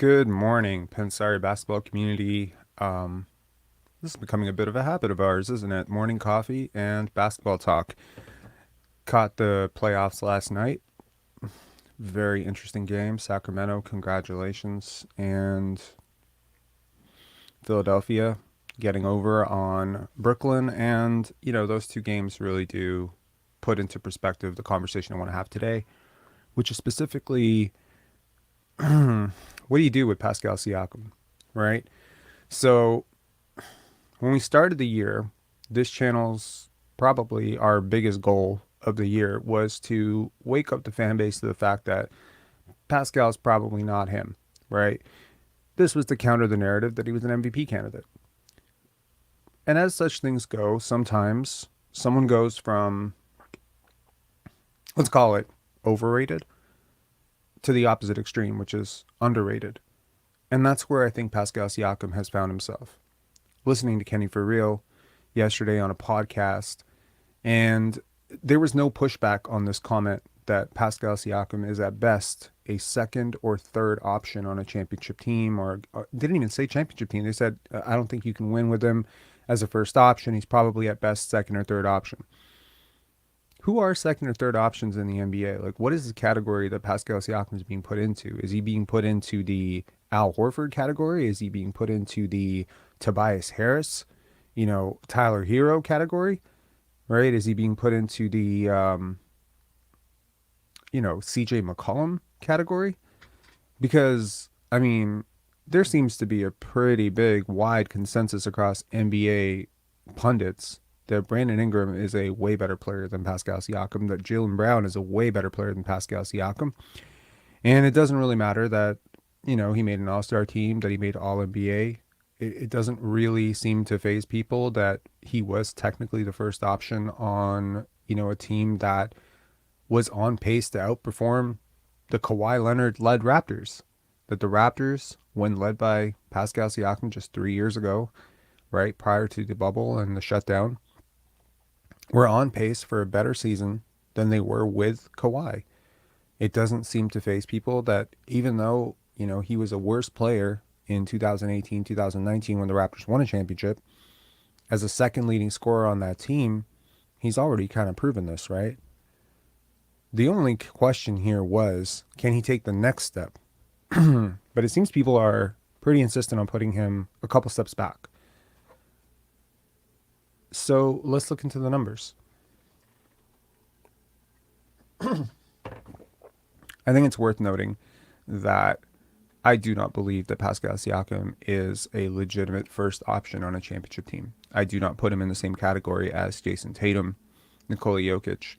Good morning, Pensari basketball community. This is becoming a bit of a habit of ours, isn't it? Morning coffee and basketball talk. Caught the playoffs last night. Very interesting game. Sacramento, congratulations. And Philadelphia getting over on Brooklyn. And, those two games really do put into perspective the conversation I want to have today, which is specifically what do you do with Pascal Siakam, right? So when we started the year, this channel's probably our biggest goal of the year was to wake up the fan base to the fact that Pascal's probably not him, right? This was to counter the narrative that he was an MVP candidate. And as such things go, sometimes someone goes from, let's call it overrated, to the opposite extreme, which is underrated. And that's where I think Pascal Siakam has found himself. Listening to Kenny For Real yesterday on a podcast, and there was no pushback on this comment that Pascal Siakam is at best a second or third option on a championship team, or didn't even say championship team. They said, I don't think you can win with him as a first option. He's probably at best second or third option. Who are second or third options in the NBA? Like, what is the category that Pascal Siakam is being put into? Is he being put into the Al Horford category? Is he being put into the Tobias Harris, Tyler Hero category? Right? Is he being put into the, CJ McCollum category? Because, there seems to be a pretty big, wide consensus across NBA pundits that Brandon Ingram is a way better player than Pascal Siakam, that Jaylen Brown is a way better player than Pascal Siakam. And it doesn't really matter that, he made an all-star team, that he made all-NBA. It doesn't really seem to faze people that he was technically the first option on, a team that was on pace to outperform the Kawhi Leonard-led Raptors. That the Raptors, when led by Pascal Siakam just 3 years ago, right, prior to the bubble and the shutdown, were on pace for a better season than they were with Kawhi. It doesn't seem to faze people that even though, he was a worse player in 2018, 2019 when the Raptors won a championship, as a second leading scorer on that team, he's already kind of proven this, right? The only question here was, can he take the next step? But it seems people are pretty insistent on putting him a couple steps back. So let's look into the numbers. I think it's worth noting that I do not believe that Pascal Siakam is a legitimate first option on a championship team. I do not put him in the same category as Jason Tatum, Nikola Jokic.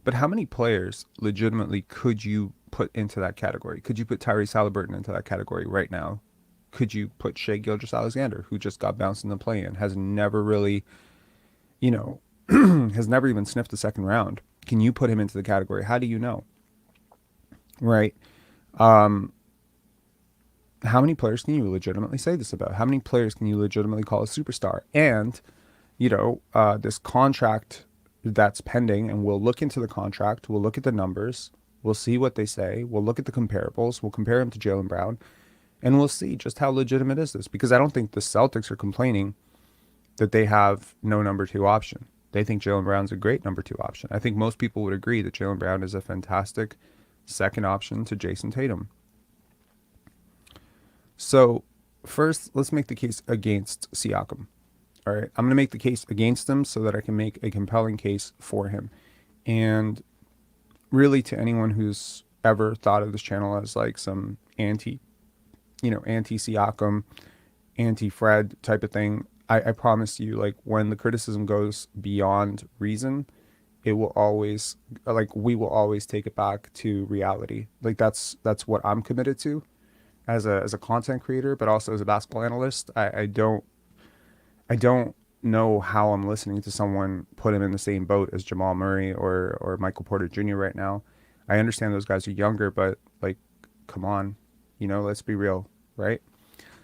But how many players legitimately could you put into that category? Could you put Tyrese Halliburton into that category right now? Could you put Shai Gilgeous-Alexander, who just got bounced in the play-in, has never really, has never even sniffed the second round? Can you put him into the category? How do you know? Right? How many players can you legitimately say this about? How many players can you legitimately call a superstar? And, this contract that's pending, and we'll look into the contract, we'll look at the numbers, we'll see what they say, we'll look at the comparables, we'll compare him to Jaylen Brown, and we'll see just how legitimate is this. Because I don't think the Celtics are complaining that they have no number two option. They think Jaylen Brown's a great number two option. I think most people would agree that Jaylen Brown is a fantastic second option to Jason Tatum. So first, let's make the case against Siakam. All right, I'm going to make the case against him so that I can make a compelling case for him. And really, to anyone who's ever thought of this channel as like some anti-Siakam, anti-Fred type of thing, I promise you, like, when the criticism goes beyond reason, it will always, like, we will always take it back to reality. Like, that's what I'm committed to as a content creator, but also as a basketball analyst. I don't know how I'm listening to someone put him in the same boat as Jamal Murray or Michael Porter Jr. right now. I understand those guys are younger, but, like, come on, let's be real, right?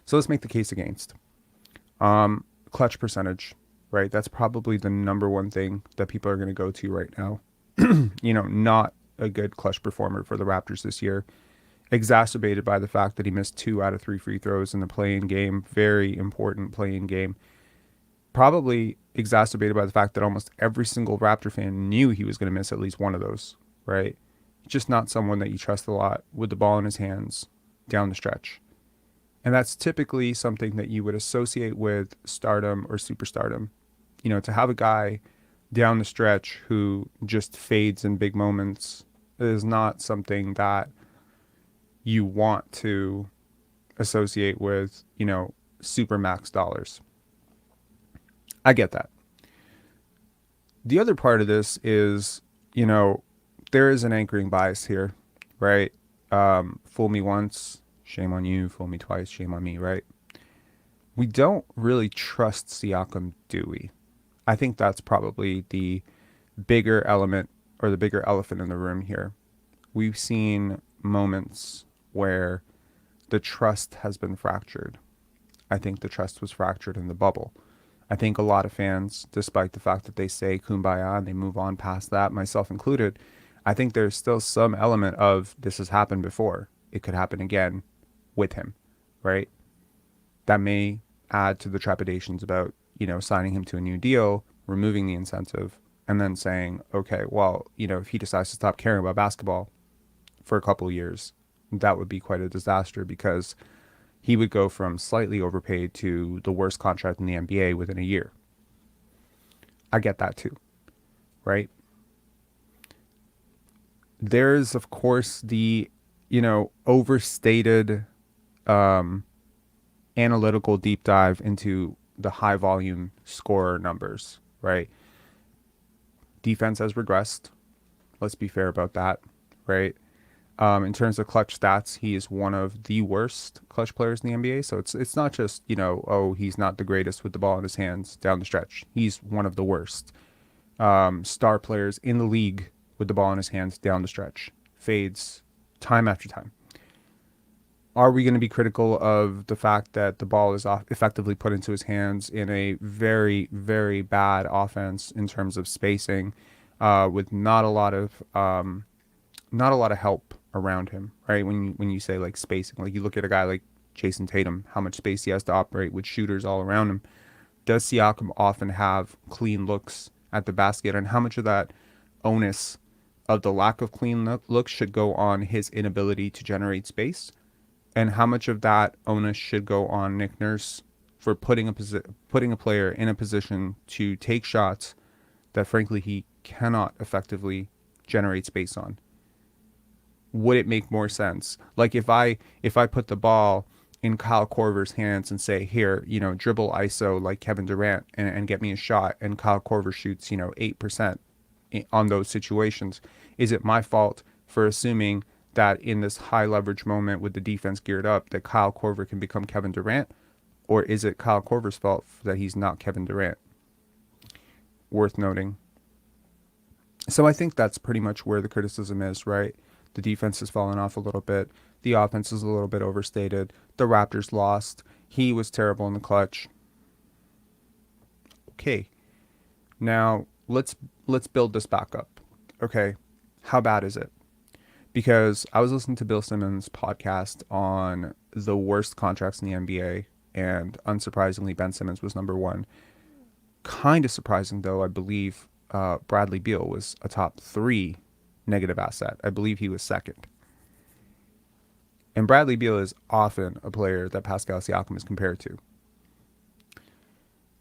So let's make the case against. Clutch percentage, right? That's probably the number one thing that people are going to go to right now. Not a good clutch performer for the Raptors this year. exacerbated by the fact that he missed 2 out of 3 free throws in the play-in game, very important play-in game. Probably exacerbated by the fact that almost every single Raptor fan knew he was going to miss at least one of those, right? Just not someone that you trust a lot with the ball in his hands down the stretch. And that's typically something that you would associate with stardom or superstardom. You know, to have a guy down the stretch who just fades in big moments is not something that you want to associate with, you know, super max dollars. I get that. The other part of this is, you know, there is an anchoring bias here, right? Fool me once, shame on you. Fool me twice, shame on me, right? We don't really trust Siakam, do we? I think that's probably the bigger element or the bigger elephant in the room here. We've seen moments where the trust has been fractured. I think the trust was fractured in the bubble. I think a lot of fans, despite the fact that they say kumbaya and they move on past that, myself included, I think there's still some element of this has happened before. It could happen again with him, right? That may add to the trepidations about, you know, signing him to a new deal, removing the incentive, and then saying, okay, well, you know, if he decides to stop caring about basketball for a couple of years, that would be quite a disaster because he would go from slightly overpaid to the worst contract in the NBA within a year. I get that too, right? There's, of course, the, you know, overstated analytical deep dive into the high volume scorer numbers, right? Defense has regressed. Let's be fair about that, right? In terms of clutch stats, he is one of the worst clutch players in the NBA. So it's not just, you know, oh, he's not the greatest with the ball in his hands down the stretch. He's one of the worst star players in the league with the ball in his hands down the stretch. Fades time after time. Are we going to be critical of the fact that the ball is effectively put into his hands in a very, very bad offense in terms of spacing, with not a lot of help around him, right? When you say like spacing, like you look at a guy like Jason Tatum, how much space he has to operate with shooters all around him. Does Siakam often have clean looks at the basket, and how much of that onus of the lack of clean looks should go on his inability to generate space? And how much of that onus should go on Nick Nurse for putting a player in a position to take shots that frankly he cannot effectively generate space on? Would it make more sense? Like if I put the ball in Kyle Korver's hands and say, here, you know, dribble ISO like Kevin Durant and get me a shot, and Kyle Korver shoots, you know, 8% on those situations, is it my fault for assuming that in this high leverage moment with the defense geared up that Kyle Korver can become Kevin Durant? Or is it Kyle Korver's fault that he's not Kevin Durant? Worth noting. So I think that's pretty much where the criticism is, right? The defense has fallen off a little bit. The offense is a little bit overstated. The Raptors lost. He was terrible in the clutch. Okay. Now let's build this back up. Okay. How bad is it? Because I was listening to Bill Simmons' podcast on the worst contracts in the NBA, and unsurprisingly, Ben Simmons was number one. Kind of surprising, though, I believe Bradley Beal was a top 3 negative asset. I believe he was second. And Bradley Beal is often a player that Pascal Siakam is compared to.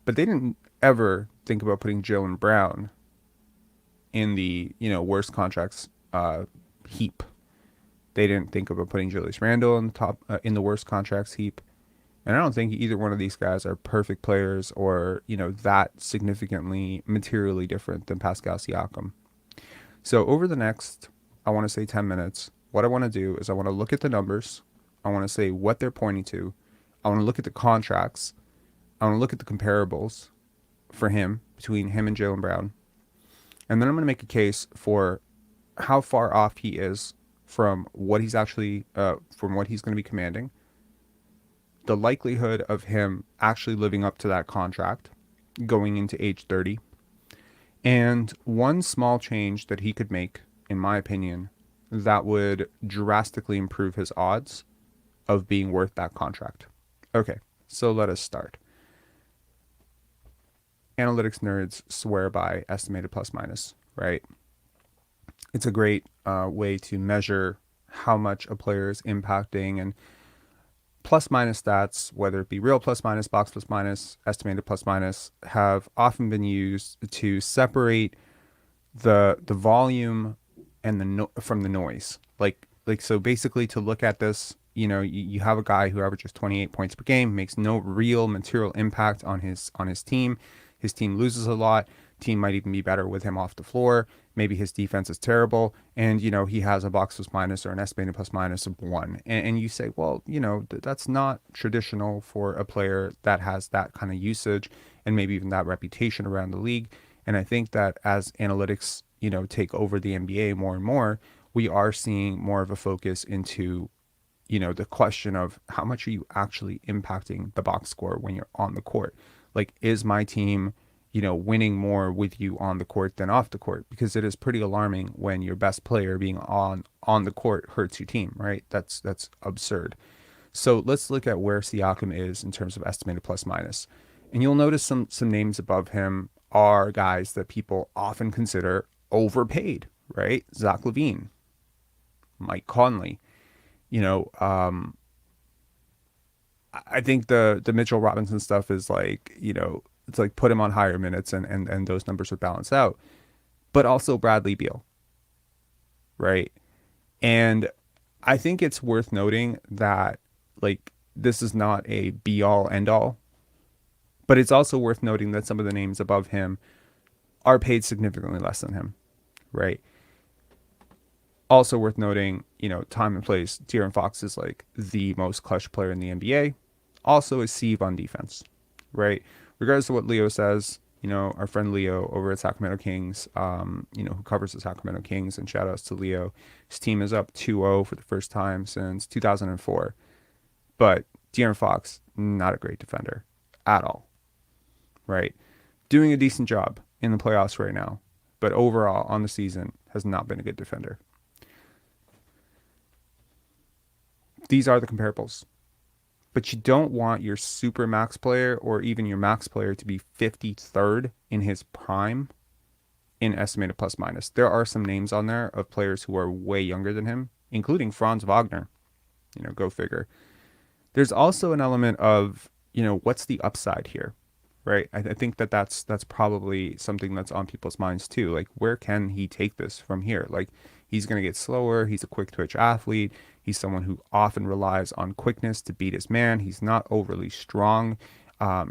But they didn't ever think about putting Jaylen Brown in the, you know, worst contracts heap. They didn't think about putting Julius Randle in the top in the worst contracts heap. And I don't think either one of these guys are perfect players or, you know, that significantly materially different than Pascal Siakam. So over the next, I want to say 10 minutes, what I want to do is I want to look at the numbers. I want to say what they're pointing to. I want to look at the contracts. I want to look at the comparables for him, between him and Jaylen Brown. And then I'm going to make a case for how far off he is from what he's actually, from what he's going to be commanding, the likelihood of him actually living up to that contract going into age 30, and one small change that he could make, in my opinion, that would drastically improve his odds of being worth that contract. Okay, so let us start. Analytics nerds swear by estimated plus minus, right? It's a great way to measure how much a player is impacting, and plus minus stats, whether it be real plus minus, box plus minus, estimated plus minus, have often been used to separate the volume and from the noise. Like so basically to look at this, you have a guy who averages 28 points per game, makes no real material impact on his team. His team loses a lot. Team might even be better with him off the floor. Maybe his defense is terrible, and he has a box plus minus or an estimated plus minus of 1. And you say, well, that's not traditional for a player that has that kind of usage and maybe even that reputation around the league. And I think that as analytics, take over the NBA more and more, we are seeing more of a focus into, the question of how much are you actually impacting the box score when you're on the court? Like, is my team, winning more with you on the court than off the court? Because it is pretty alarming when your best player being on the court hurts your team, right? That's absurd. So let's look at where Siakam is in terms of estimated plus minus. And you'll notice some names above him are guys that people often consider overpaid, right? Zach LaVine, Mike Conley. You know, I think the Mitchell Robinson stuff is like, it's like put him on higher minutes and those numbers would balance out. But also Bradley Beal, right? And I think it's worth noting that, like, this is not a be all end all, but it's also worth noting that some of the names above him are paid significantly less than him, right? Also worth noting, time and place. De'Aaron Fox is like the most clutch player in the NBA. Also a sieve on defense, right? Regardless of what Leo says, our friend Leo over at Sacramento Kings, who covers the Sacramento Kings, and shout outs to Leo. His team is up 2-0 for the first time since 2004. But De'Aaron Fox, not a great defender at all, right? Doing a decent job in the playoffs right now, but overall on the season has not been a good defender. These are the comparables. But you don't want your super max player or even your max player to be 53rd in his prime in estimated plus minus. There are some names on there of players who are way younger than him, including Franz Wagner. Go figure. There's also an element of, what's the upside here, right? I think that's probably something that's on people's minds too. Like, where can he take this from here? Like, he's going to get slower. He's a quick twitch athlete. He's someone who often relies on quickness to beat his man. He's not overly strong.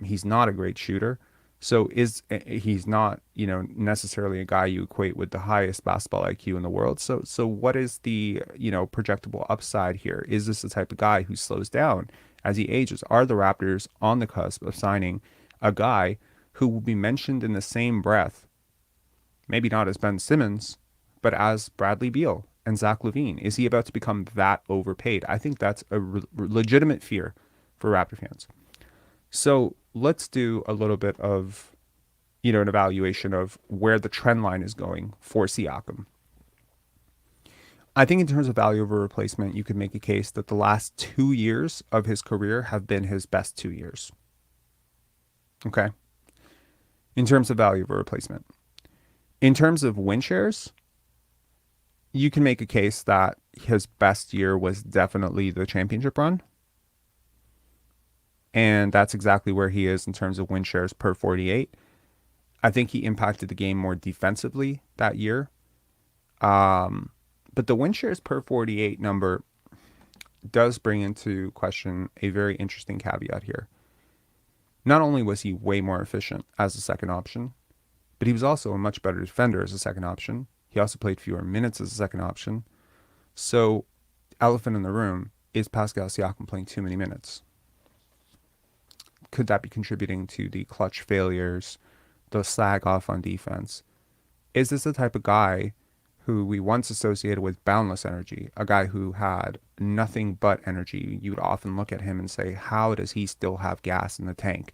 He's not a great shooter. So he's not, necessarily a guy you equate with the highest basketball IQ in the world. So what is the, projectable upside here? Is this the type of guy who slows down as he ages? Are the Raptors on the cusp of signing a guy who will be mentioned in the same breath, maybe not as Ben Simmons, but as Bradley Beal and Zach LaVine? Is he about to become that overpaid? I think that's a legitimate fear for Raptor fans. So let's do a little bit of, an evaluation of where the trend line is going for Siakam. I think in terms of value over replacement, you could make a case that the last 2 years of his career have been his best 2 years. Okay. In terms of value over replacement. In terms of win shares, you can make a case that his best year was definitely the championship run. And that's exactly where he is in terms of win shares per 48. I think he impacted the game more defensively that year. But the win shares per 48 number does bring into question a very interesting caveat here. Not only was he way more efficient as a second option, but he was also a much better defender as a second option. He also played fewer minutes as a second option. So, elephant in the room, is Pascal Siakam playing too many minutes? Could that be contributing to the clutch failures, the sag off on defense? Is this the type of guy who we once associated with boundless energy, a guy who had nothing but energy? You would often look at him and say, how does he still have gas in the tank?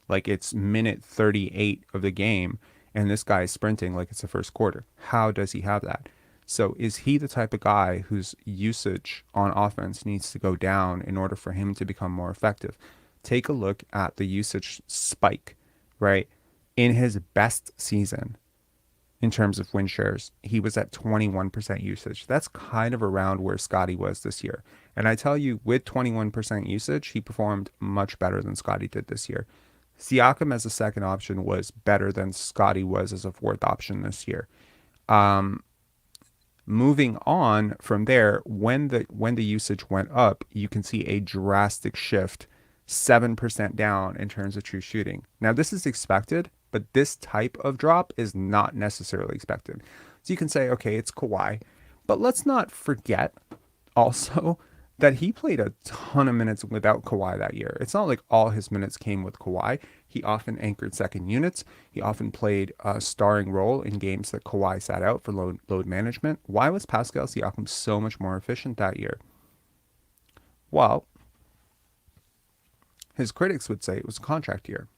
Like, it's minute 38 of the game, and this guy is sprinting like it's the first quarter. How does he have that? So is he the type of guy whose usage on offense needs to go down in order for him to become more effective? Take a look at the usage spike, right? In his best season, in terms of win shares, he was at 21% usage. That's kind of around where Scotty was this year. And I tell you, with 21% usage, he performed much better than Scotty did this year. Siakam as a second option was better than Scotty was as a fourth option this year. Moving on from there, when the usage went up, you can see a drastic shift, 7% down in terms of true shooting. Now, this is expected, but this type of drop is not necessarily expected. So you can say, okay, it's Kawhi, but let's not forget also that he played a ton of minutes without Kawhi that year. It's not like all his minutes came with Kawhi. He often anchored second units. He often played a starring role in games that Kawhi sat out for load management. Why was Pascal Siakam so much more efficient that year? Well, his critics would say it was a contract year.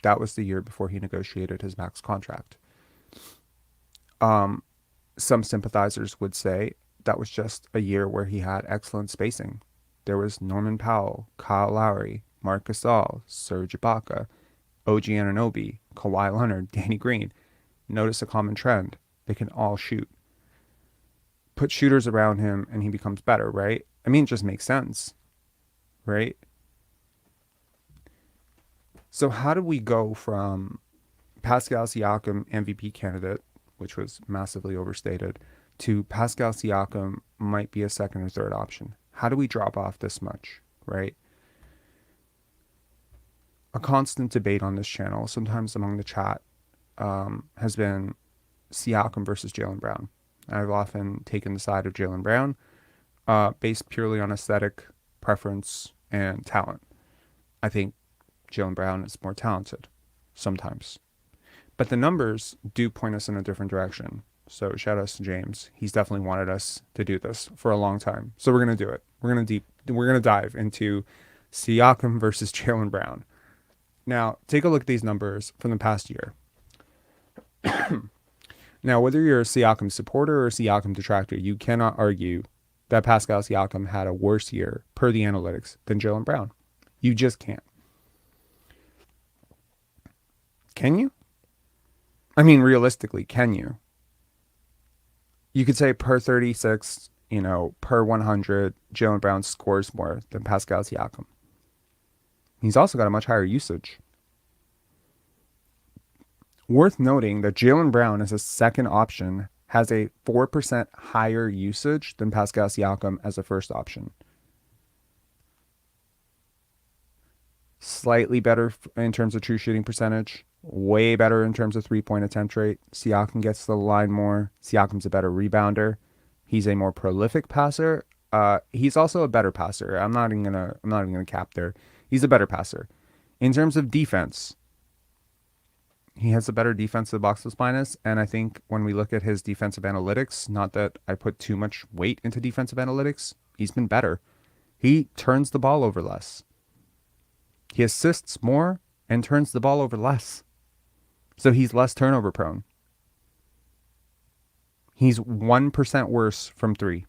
That was the year before he negotiated his max contract. Some sympathizers would say that was just a year where he had excellent spacing. There was Norman Powell, Kyle Lowry, Marc Gasol, Serge Ibaka, OG Anunoby, Kawhi Leonard, Danny Green. Notice a common trend. They can all shoot. Put shooters around him and he becomes better, right? I mean, it just makes sense, right? So how do we go from Pascal Siakam MVP candidate, which was massively overstated, to Pascal Siakam might be a second or third option? How do we drop off this much, right? A constant debate on this channel, sometimes among the chat, has been Siakam versus Jaylen Brown. I've often taken the side of Jaylen Brown, based purely on aesthetic, preference, and talent. I think Jaylen Brown is more talented, sometimes. But the numbers do point us in a different direction. So shout out to James. He's definitely wanted us to do this for a long time. So we're gonna do it. We're gonna dive into Siakam versus Jaylen Brown. Now, take a look at these numbers from the past year. Now, whether you're a Siakam supporter or a Siakam detractor, you cannot argue that Pascal Siakam had a worse year per the analytics than Jaylen Brown. You just can't. Can you? I mean, realistically, can you? You could say per 36, per 100, Jaylen Brown scores more than Pascal Siakam. He's also got a much higher usage. Worth noting that Jaylen Brown as a second option has a 4% higher usage than Pascal Siakam as a first option. Slightly better in terms of true shooting percentage. Way better in terms of three-point attempt rate. Siakam gets to the line more. Siakam's a better rebounder. He's a more prolific passer. He's also a better passer. I'm not even gonna cap there. He's a better passer. In terms of defense, he has a better defensive box plus minus, and I think when we look at his defensive analytics, not that I put too much weight into defensive analytics, he's been better. He turns the ball over less. He assists more and turns the ball over less. So he's less turnover prone. He's 1% worse from three.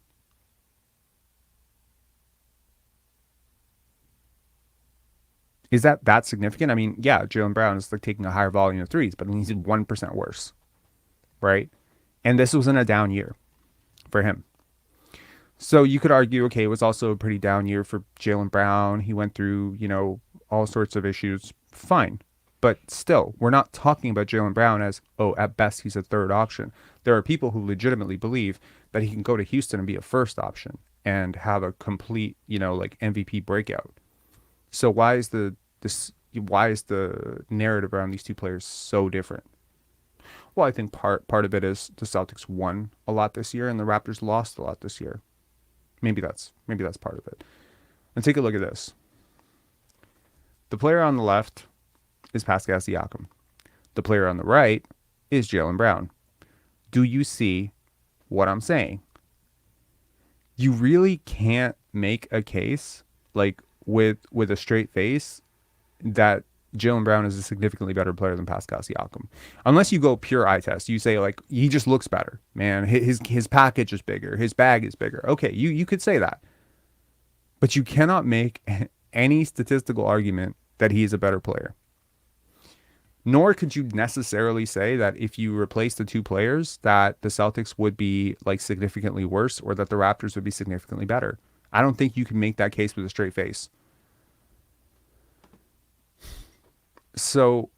Is that significant? I mean, yeah, Jaylen Brown is like taking a higher volume of threes, but he's 1% worse, right? And this was in a down year for him. So you could argue, okay, it was also a pretty down year for Jaylen Brown. He went through, all sorts of issues. Fine. But still, we're not talking about Jaylen Brown as, at best, he's a third option. There are people who legitimately believe that he can go to Houston and be a first option and have a complete, MVP breakout. So why is the narrative around these two players so different? Well, I think part of it is the Celtics won a lot this year and the Raptors lost a lot this year. Maybe that's part of it. And take a look at this. The player on the left is Pascal Siakam. The player on the right is Jaylen Brown. Do you see what I'm saying? You really can't make a case with a straight face that Jaylen Brown is a significantly better player than Pascal Siakam. Unless you go pure eye test, you say like he just looks better, man. His package is bigger, his bag is bigger. Okay, you could say that, but you cannot make any statistical argument that he is a better player. Nor could you necessarily say that if you replace the two players, that the Celtics would be like significantly worse or that the Raptors would be significantly better. I don't think you can make that case with a straight face. So,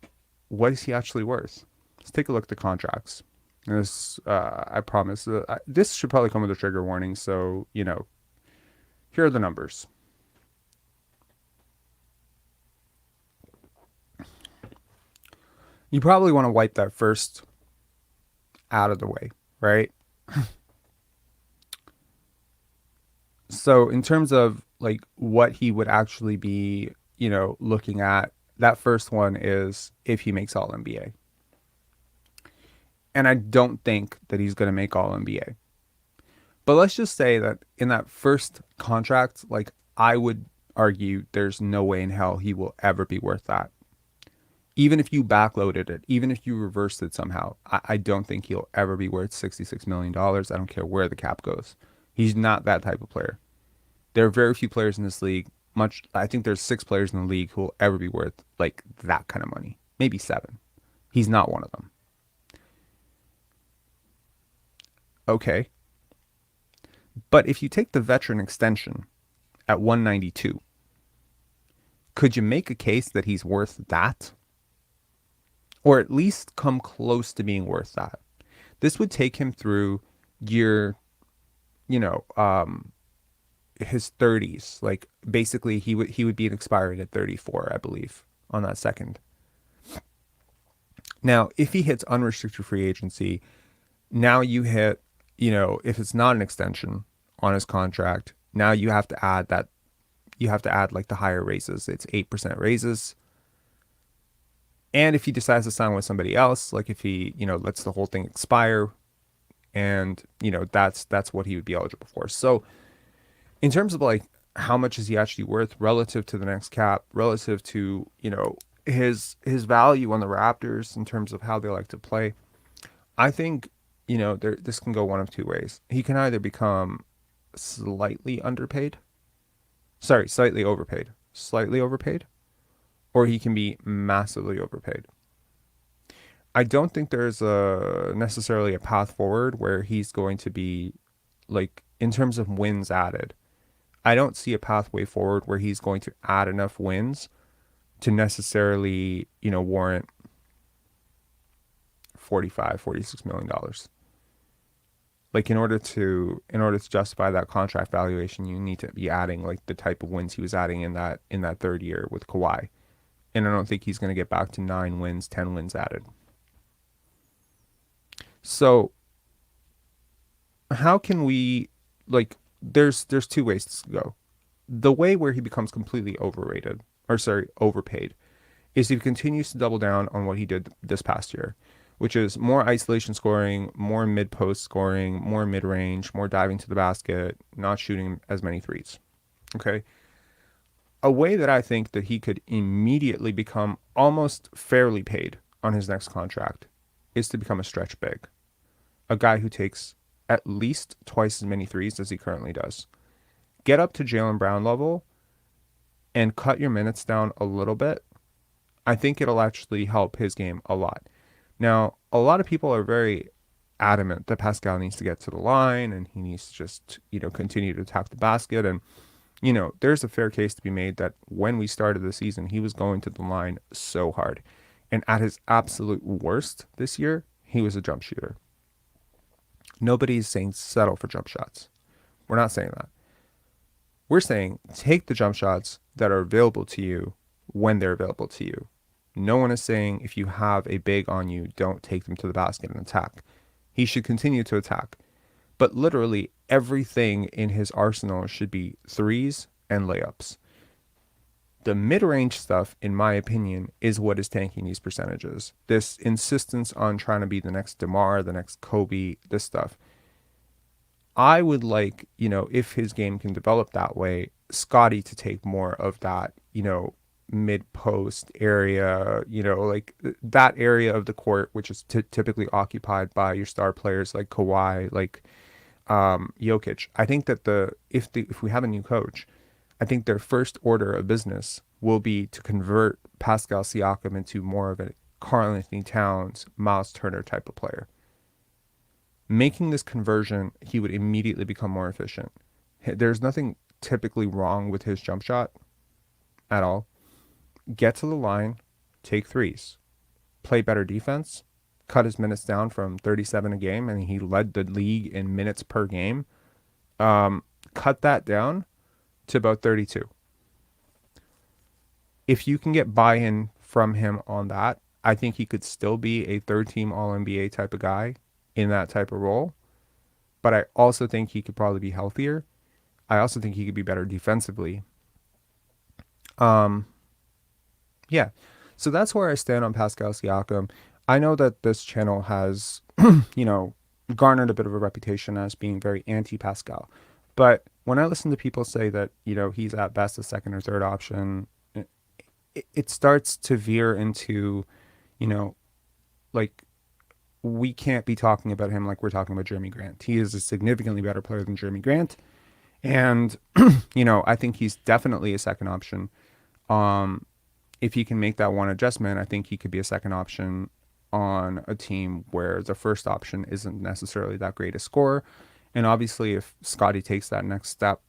what is he actually worth? Let's take a look at the contracts. This, I promise, this should probably come with a trigger warning. So, here are the numbers. You probably want to wipe that first out of the way, right? So, in terms of like what he would actually be, looking at, that first one is if he makes All NBA. And I don't think that he's going to make All NBA. But let's just say that in that first contract, like I would argue there's no way in hell he will ever be worth that. Even if you backloaded it, even if you reversed it somehow, I don't think he'll ever be worth $66 million. I don't care where the cap goes. He's not that type of player. There are very few players in this league. I think there's 6 players in the league who will ever be worth like that kind of money. Maybe 7. He's not one of them. Okay. But if you take the veteran extension at 192, could you make a case that he's worth that? Or at least come close to being worth that? This would take him through year, you know, his 30s. Like basically he would be expiring at 34, I believe, on that second. Now, if he hits unrestricted free agency, now you hit, if it's not an extension on his contract, now you have to add that, you have to add like the higher raises. It's 8% raises. And if he decides to sign with somebody else, like if he, lets the whole thing expire, and, that's what he would be eligible for. So in terms of like how much is he actually worth relative to the next cap, relative to, his value on the Raptors in terms of how they like to play, I think, this can go one of two ways. He can either become slightly underpaid, slightly overpaid, or he can be massively overpaid. I don't think there's necessarily a path forward where he's going to be like in terms of wins added. I don't see a pathway forward where he's going to add enough wins to necessarily, warrant 46 million dollars. Like in order to justify that contract valuation, you need to be adding like the type of wins he was adding in that third year with Kawhi. And I don't think he's going to get back to 9 wins, 10 wins added. So how can we like there's two ways to go. The way where he becomes completely overpaid is if he continues to double down on what he did this past year, which is more isolation scoring, more mid-post scoring, more mid-range, more diving to the basket, not shooting as many threes. Okay? A way that I think that he could immediately become almost fairly paid on his next contract is to become a stretch big. A guy who takes at least twice as many threes as he currently does. Get up to Jaylen Brown level and cut your minutes down a little bit. I think it'll actually help his game a lot. Now, a lot of people are very adamant that Pascal needs to get to the line and he needs to just, continue to attack the basket. And, there's a fair case to be made that when we started the season, he was going to the line so hard. And at his absolute worst this year, he was a jump shooter. Nobody's saying settle for jump shots. We're not saying that. We're saying take the jump shots that are available to you when they're available to you. No one is saying if you have a big on you, don't take them to the basket and attack. He should continue to attack. But literally everything in his arsenal should be threes and layups. The mid-range stuff, in my opinion, is what is tanking these percentages. This insistence on trying to be the next DeMar, the next Kobe, this stuff. I would like, if his game can develop that way, Scotty to take more of that, mid post area, like that area of the court, which is typically occupied by your star players like Kawhi, like Jokic. I think that if we have a new coach, I think their first order of business will be to convert Pascal Siakam into more of a Karl Anthony Towns, Miles Turner type of player. Making this conversion, he would immediately become more efficient. There's nothing typically wrong with his jump shot at all. Get to the line, take threes, play better defense, cut his minutes down from 37 a game, and he led the league in minutes per game. Cut that down to about 32. If you can get buy-in from him on that, I think he could still be a third-team All-NBA type of guy in that type of role. But I also think he could probably be healthier. I also think he could be better defensively. Yeah. So that's where I stand on Pascal Siakam. I know that this channel has, garnered a bit of a reputation as being very anti-Pascal. But when I listen to people say that, he's at best a second or third option, it starts to veer into, like we can't be talking about him like we're talking about Jeremy Grant. He is a significantly better player than Jeremy Grant. And, I think he's definitely a second option. If he can make that one adjustment, I think he could be a second option on a team where the first option isn't necessarily that great a scorer. And obviously, if Scotty takes that next step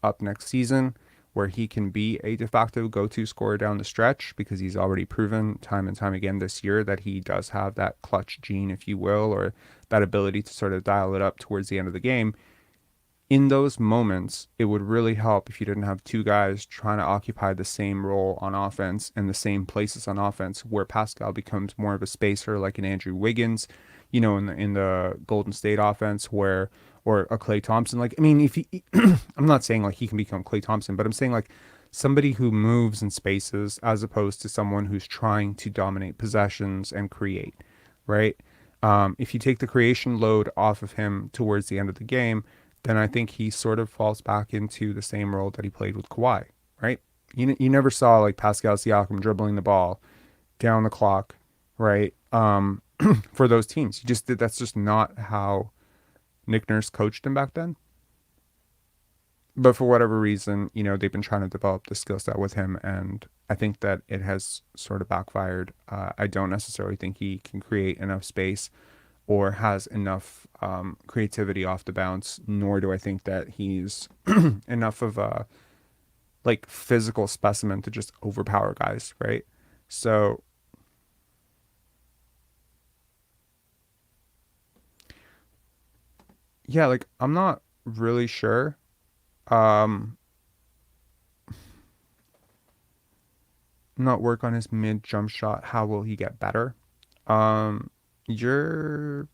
up next season, where he can be a de facto go-to scorer down the stretch, because he's already proven time and time again this year that he does have that clutch gene, if you will, or that ability to sort of dial it up towards the end of the game. In those moments, it would really help if you didn't have two guys trying to occupy the same role on offense and the same places on offense, where Pascal becomes more of a spacer like an Andrew Wiggins, in the Golden State offense, or a Klay Thompson. Like, I mean, if he, I'm not saying like he can become Klay Thompson, but I'm saying like somebody who moves in spaces as opposed to someone who's trying to dominate possessions and create, right? If you take the creation load off of him towards the end of the game, then I think he sort of falls back into the same role that he played with Kawhi, right? You never saw like Pascal Siakam dribbling the ball down the clock, right? For those teams. That's just not how Nick Nurse coached him back then. But for whatever reason, they've been trying to develop the skill set with him, and I think that it has sort of backfired. I don't necessarily think he can create enough space or has enough creativity off the bounce, nor do I think that he's enough of a like physical specimen to just overpower guys, right? So yeah, like I'm not really sure. Um Not work on his mid jump shot. How will he get better? Um you're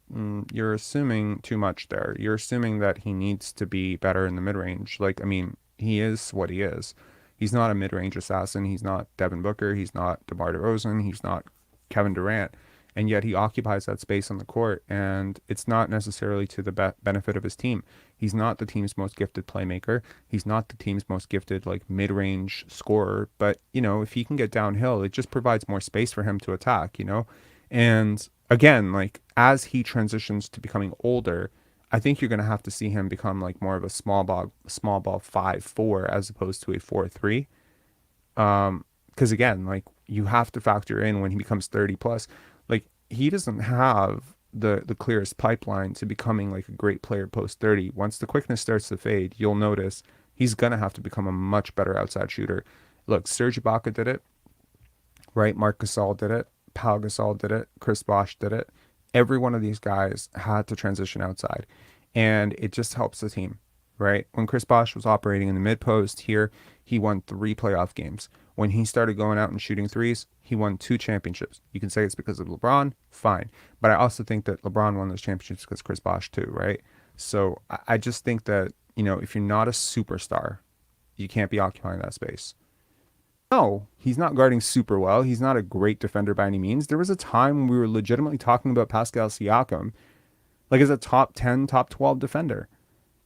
assuming too much there. You're assuming that he needs to be better in the mid range. Like, I mean, he is what he is. He's not a mid range assassin. He's not Devin Booker. He's not DeMar DeRozan. He's not Kevin Durant. And yet he occupies that space on the court, and it's not necessarily to the benefit of his team. He's not the team's most gifted playmaker. He's not the team's most gifted like mid-range scorer. But if he can get downhill, it just provides more space for him to attack. And again, like as he transitions to becoming older, I think you're going to have to see him become like more of a small ball 5-4 as opposed to a 4-3. Because again, like you have to factor in when he becomes 30 plus, like he doesn't have the clearest pipeline to becoming like a great player post 30. Once the quickness starts to fade, you'll notice he's going to have to become a much better outside shooter. Look, Serge Ibaka did it, right? Marc Gasol did it. Pau Gasol did it. Chris Bosh did it. Every one of these guys had to transition outside, and it just helps the team, right? When Chris Bosh was operating in the mid post here, he won 3 playoff games. When he started going out and shooting threes, he won 2 championships. You can say it's because of LeBron, fine. But I also think that LeBron won those championships because Chris Bosh too, right? So I just think that, if you're not a superstar, you can't be occupying that space. No, he's not guarding super well. He's not a great defender by any means. There was a time when we were legitimately talking about Pascal Siakam like as a top 10, top 12 defender.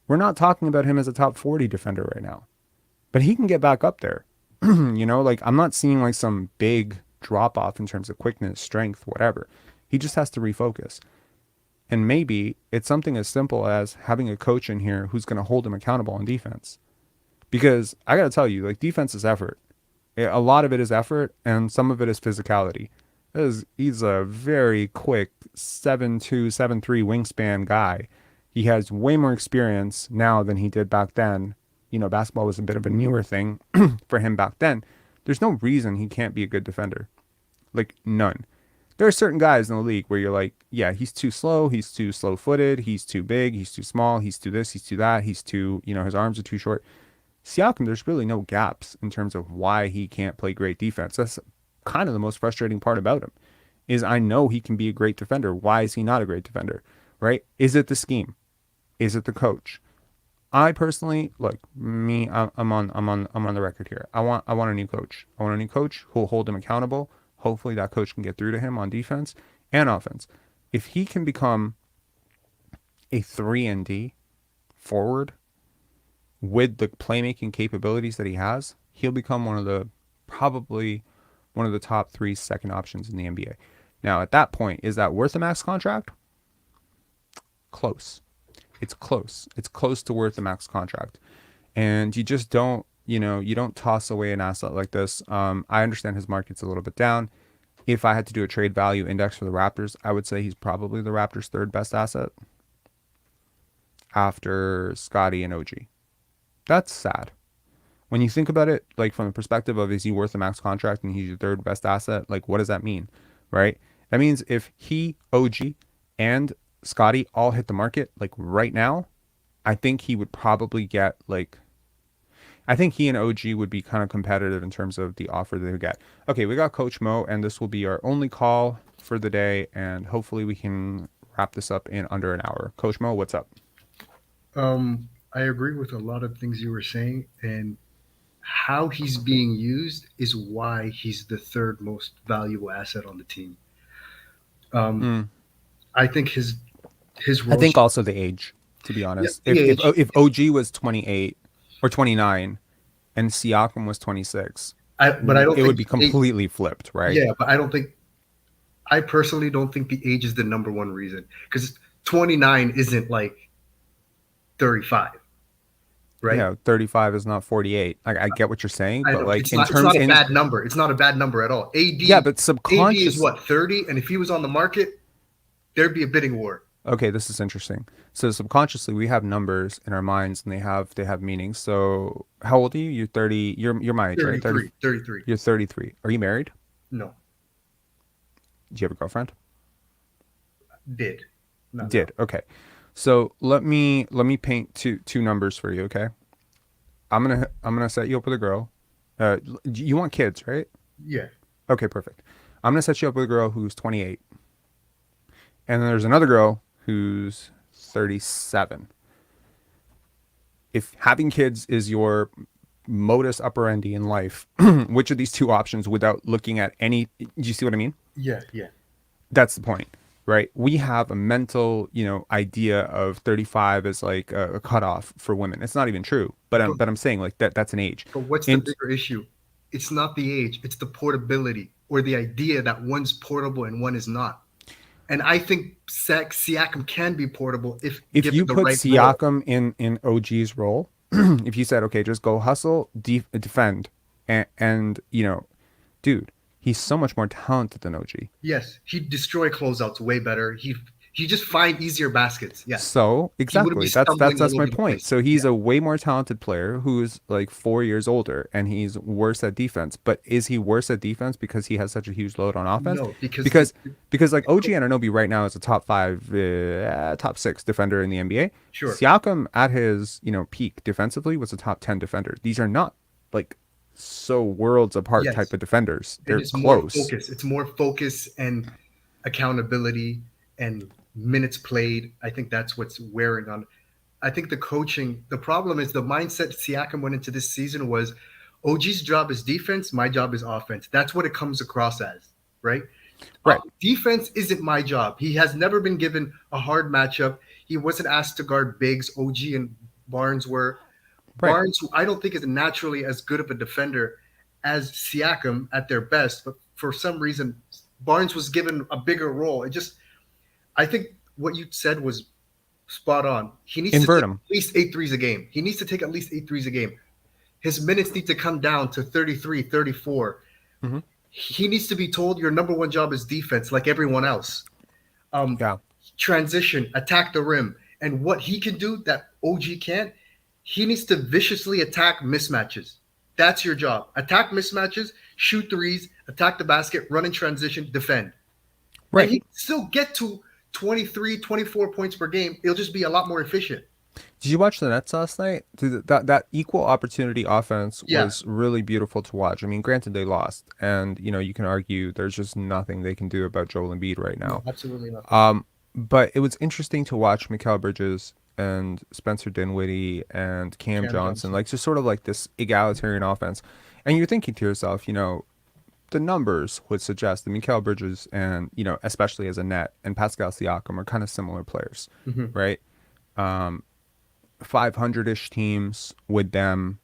We're not talking about him as a top 40 defender right now. But he can get back up there. Like I'm not seeing like some big drop off in terms of quickness, strength, whatever. He just has to refocus. And maybe it's something as simple as having a coach in here who's going to hold him accountable on defense. Because I got to tell you, like defense is effort. A lot of it is effort, and some of it is physicality. He's a very quick 7'2", 7'3" wingspan guy. He has way more experience now than he did back then. Basketball was a bit of a newer thing for him back then. There's no reason he can't be a good defender. Like, none. There are certain guys in the league where you're like, yeah, he's too slow footed, he's too big, he's too small, he's too this, he's too that, he's too, his arms are too short. Siakam, there's really no gaps in terms of why he can't play great defense. That's kind of the most frustrating part about him is I know he can be a great defender. Why is he not a great defender? Right? Is it the scheme? Is it the coach? I personally, look, me, I'm on the record here. I want a new coach. I want a new coach who'll hold him accountable. Hopefully that coach can get through to him on defense and offense. If he can become a 3 and D forward with the playmaking capabilities that he has, he'll become probably one of the top 3 second options in the NBA. Now, at that point, is that worth a max contract? Close. It's close. It's close to worth a max contract. And you just don't, you don't toss away an asset like this. I understand his market's a little bit down. If I had to do a trade value index for the Raptors, I would say he's probably the Raptors' third best asset after Scotty and OG. That's sad. When you think about it, like from the perspective of is he worth a max contract and he's your third best asset, like what does that mean, right? That means if he, OG, and Scotty all hit the market like right now, I think he would probably get like, I think he and OG would be kind of competitive in terms of the offer they would get. Okay, we got Coach Mo, and this will be our only call for the day, and hopefully we can wrap this up in under an hour. Coach Mo, what's up? I agree with a lot of things you were saying, and how he's being used is why he's the third most valuable asset on the team. Um, Mm. I think his I role, think also the age, to be yeah, honest. the age, If OG was 28 or 29 and Siakam was 26, but I don't it would think be the age, completely flipped, right? yeah, but I don't think I personally don't think the age is the number one reason because 29 isn't like 35, right? Yeah, 35 is not 48. I get what you're saying, I but know like it's in not. It's terms not a in bad number. It's not a bad number at all. yeah, but AD is subconscious. what 30, and if he was on the market, there'd be a bidding war. Okay, this is interesting. So subconsciously we have numbers in our minds and they have meanings. So how old are you? You're 30. You're my age, right? 30. 33, 33. You're 33. Are you married? No, Do you have a girlfriend? did not now. Did. Okay. So let me paint two numbers for you, okay? I'm gonna set you up with a girl. You want kids, right? Yeah. Okay, perfect. I'm gonna set you up with a girl who's 28, and then there's another girl who's 37. If having kids is your modus operandi in life, which of these two options, without looking at any, do you see what I mean? Yeah, yeah. That's the point, right? We have a mental, idea of 35 as like a cutoff for women. It's not even true, but I'm But but I'm saying like that's an age. but what's the And bigger issue? It's not the age, it's the portability or the idea that one's portable and one is not. And I think Siakam can be portable if if given you the put right role. Siakam in OG's role, if you said, okay, just go hustle, defend, and dude, he's so much more talented than OG. Yes, he'd destroy closeouts way better. He just find easier baskets. Yes, So he wouldn't be exactly, that's that's stumbling that's all my over the point. place. So Yeah, he's a way more talented player who's like 4 years older, and he's worse at defense. But is he worse at defense because he has such a huge load on offense? no, because Because because like OG Anunoby right now is a top five, top six defender in the NBA. sure. Siakam at his peak defensively was a top 10 defender. These are not like so worlds apart type Yes, of defenders. and They're it's more close. focus. It's more focus and accountability and minutes played. I think that's what's wearing on. I think the coaching. The problem is the mindset Siakam went into this season was, OG's job is defense. My job is offense. That's what it comes across as, right? Right. Defense isn't my job. He has never been given a hard matchup. He wasn't asked to guard bigs. OG and Barnes were. Right. Barnes, who I don't think is naturally as good of a defender, as Siakam at their best, but for some reason Barnes was given a bigger role. It just I think what you said was spot on. He needs to Invert take him. at least 8 threes a game. He needs to take at least 8 threes a game. His minutes need to come down to 33, 34. Hmm. He needs to be told your number one job is defense, like everyone else. Um, Yeah. Transition, attack the rim. And what he can do that OG can't, he needs to viciously attack mismatches. That's your job. Attack mismatches, shoot threes, attack the basket, run in transition, defend. And Right. he can still get to 23, 24 points per game. It'll just be a lot more efficient. Did you watch the Nets last night? That equal opportunity offense Yeah. was really beautiful to watch. I mean, granted they lost, and you can argue there's just nothing they can do about Joel Embiid right No, now. absolutely nothing. But it was interesting to watch Mikal Bridges and Spencer Dinwiddie and Cam Cam Johnson, Johnson. like just sort of like this egalitarian offense. And you're thinking to yourself, the numbers would suggest that Mikal Bridges and, especially as a net and Pascal Siakam are kind of similar players, Hmm. right? 500-ish teams with them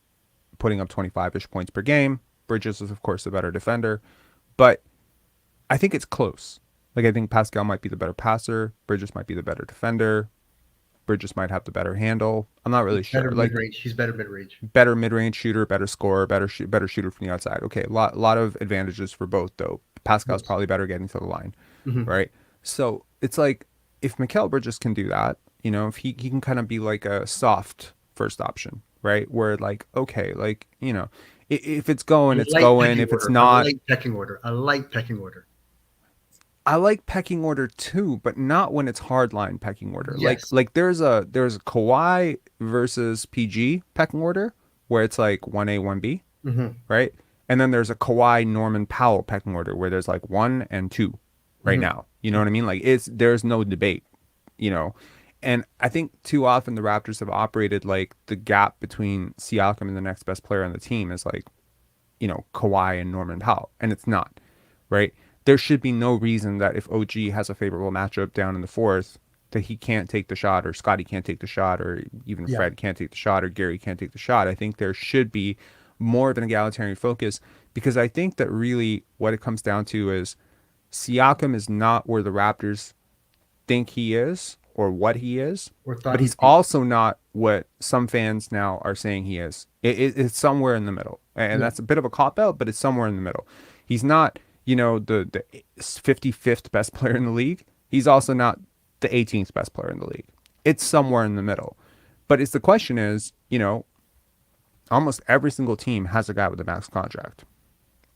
putting up 25-ish points per game. Bridges is, of course, the better defender, but I think it's close. Like, I think Pascal might be the better passer. Bridges might be the better defender. Bridges might have the better handle. I'm not really Better sure. mid Like, range. He's better mid range. better mid-range shooter, better scorer, better shooter from the outside. Okay, lot of advantages for both though. Pascal's Yes. probably better getting to the line, Hmm. right? So it's like if Mikal Bridges can do that, if he can kind of be like a soft first option, right? Where like okay, like if it's A going, it's light going. pecking If it's order. A not, light pecking order. A light pecking order. I like pecking order too, but not when it's hardline pecking order. Like Yes. like there's a Kawhi versus PG pecking order where it's like 1A, 1B, Hmm. right? And then there's a Kawhi Norman Powell pecking order where there's like 1 and 2 right Hmm. now. You know what I mean? Like there's no debate, you know. And I think too often the Raptors have operated like the gap between Siakam and the next best player on the team is like, Kawhi and Norman Powell, and it's not, right? There should be no reason that if OG has a favorable matchup down in the fourth, that he can't take the shot, or Scotty can't take the shot, or even Yeah. Fred can't take the shot, or Gary can't take the shot. I think there should be more of an egalitarian focus because I think that really what it comes down to is Siakam is not where the Raptors think he is or what he is, Or but thought he's he'd be. also not what some fans now are saying he is. It's somewhere in the middle, and Yeah. that's a bit of a cop out, but it's somewhere in the middle. He's not, the 55th best player in the league. He's also not the 18th best player in the league. It's somewhere in the middle. But it's the question is, almost every single team has a guy with a max contract.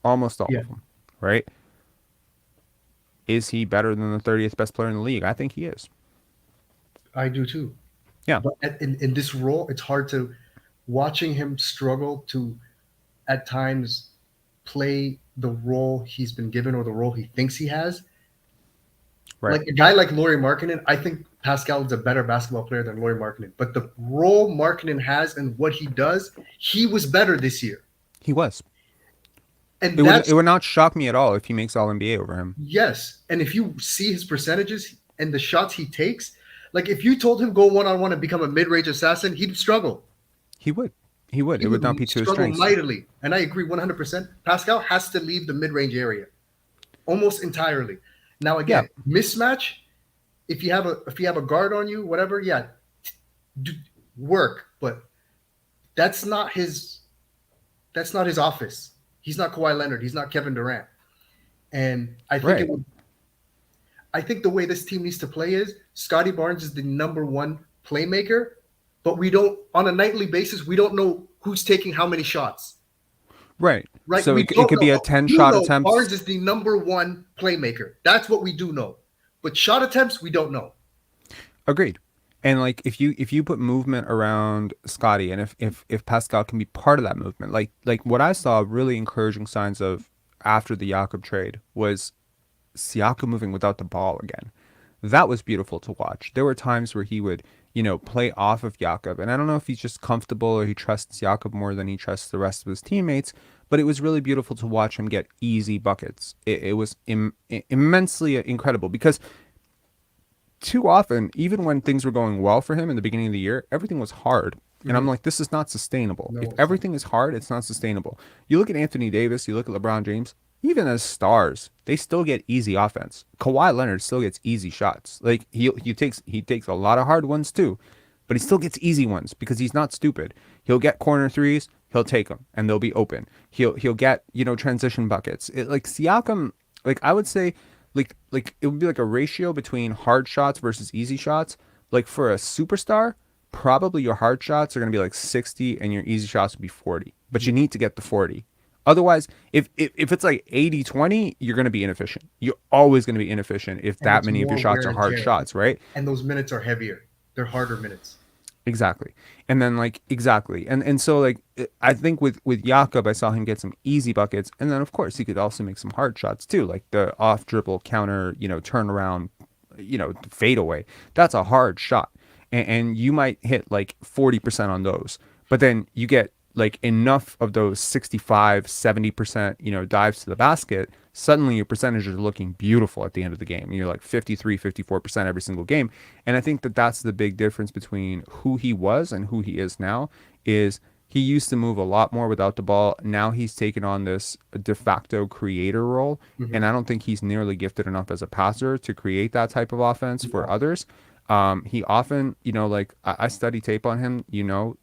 Almost all Yeah. of them, right? Is he better than the 30th best player in the league? I think he is. I do too. Yeah. But in this role, it's hard to watching him struggle to at times play the role he's been given or the role he thinks he has. Right. Like a guy like Laurie Markkinen, I think Pascal is a better basketball player than Laurie Markkinen. But the role Markkinen has and what he does, he was better this year. He was. And It that's would not shock me at all if he makes All NBA over him. yes. And if you see his percentages and the shots he takes, like if you told him go one on one and become a mid range assassin, he'd struggle. He would. He would. He It would would not be to his struggle strengths. mightily. And I agree 100%. Pascal has to leave the mid range area almost entirely. Now Yeah. again, mismatch. If you have a guard on you, whatever, yeah, do work. But that's not his that's not his office. He's not Kawhi Leonard. He's not Kevin Durant. And Right. I think the way this team needs to play is Scotty Barnes is the number one playmaker, but we don't on a nightly basis we don't know who's taking how many shots. Right. Right? So We it don't could know. be a We 10 do shot know attempts. Barnes is the number one playmaker. That's what we do know. But shot attempts, we don't know. Agreed. And like if you put movement around Scotty and if Pascal can be part of that movement, like what I saw really encouraging signs of after the Jakob trade was Siakam moving without the ball again. That was beautiful to watch. There were times where he would, play off of Jakob. And I don't know if he's just comfortable or he trusts Jakob more than he trusts the rest of his teammates, but it was really beautiful to watch him get easy buckets. It was immensely incredible because too often, even when things were going well for him in the beginning of the year, everything was hard. And I'm Hmm. like, this is not sustainable. If No, it's not. everything is hard, it's not sustainable. You look at Anthony Davis, you look at LeBron James, even as stars, they still get easy offense. Kawhi Leonard still gets easy shots. Like he takes a lot of hard ones too, but he still gets easy ones because he's not stupid. He'll get corner threes, he'll take them and they'll be open. He'll get, transition buckets. Like Siakam, like I would say like it would be like a ratio between hard shots versus easy shots. Like for a superstar, probably your hard shots are going to be like 60 and your easy shots would be 40. But you Yeah. need to get the 40. Otherwise, if it's like 80-20, you're going to be inefficient. You're always going to be inefficient if And that it's many of your more shots wear are and hard tear. shots, right? And those minutes are heavier. They're harder minutes. Exactly. And then like exactly. And so like I think with Jakob I saw him get some easy buckets and then of course he could also make some hard shots too, like the off dribble counter, turnaround, fade away. That's a hard shot. And you might hit like 40% on those. But then you get like enough of those 65, 70%, dives to the basket, suddenly your percentages are looking beautiful at the end of the game. And you're like 53, 54% every single game. And I think that that's the big difference between who he was and who he is now is he used to move a lot more without the ball. Now he's taken on this de facto creator role. Hmm. And I don't think he's nearly gifted enough as a passer to create that type of offense for No. others. He often, like I study tape on him,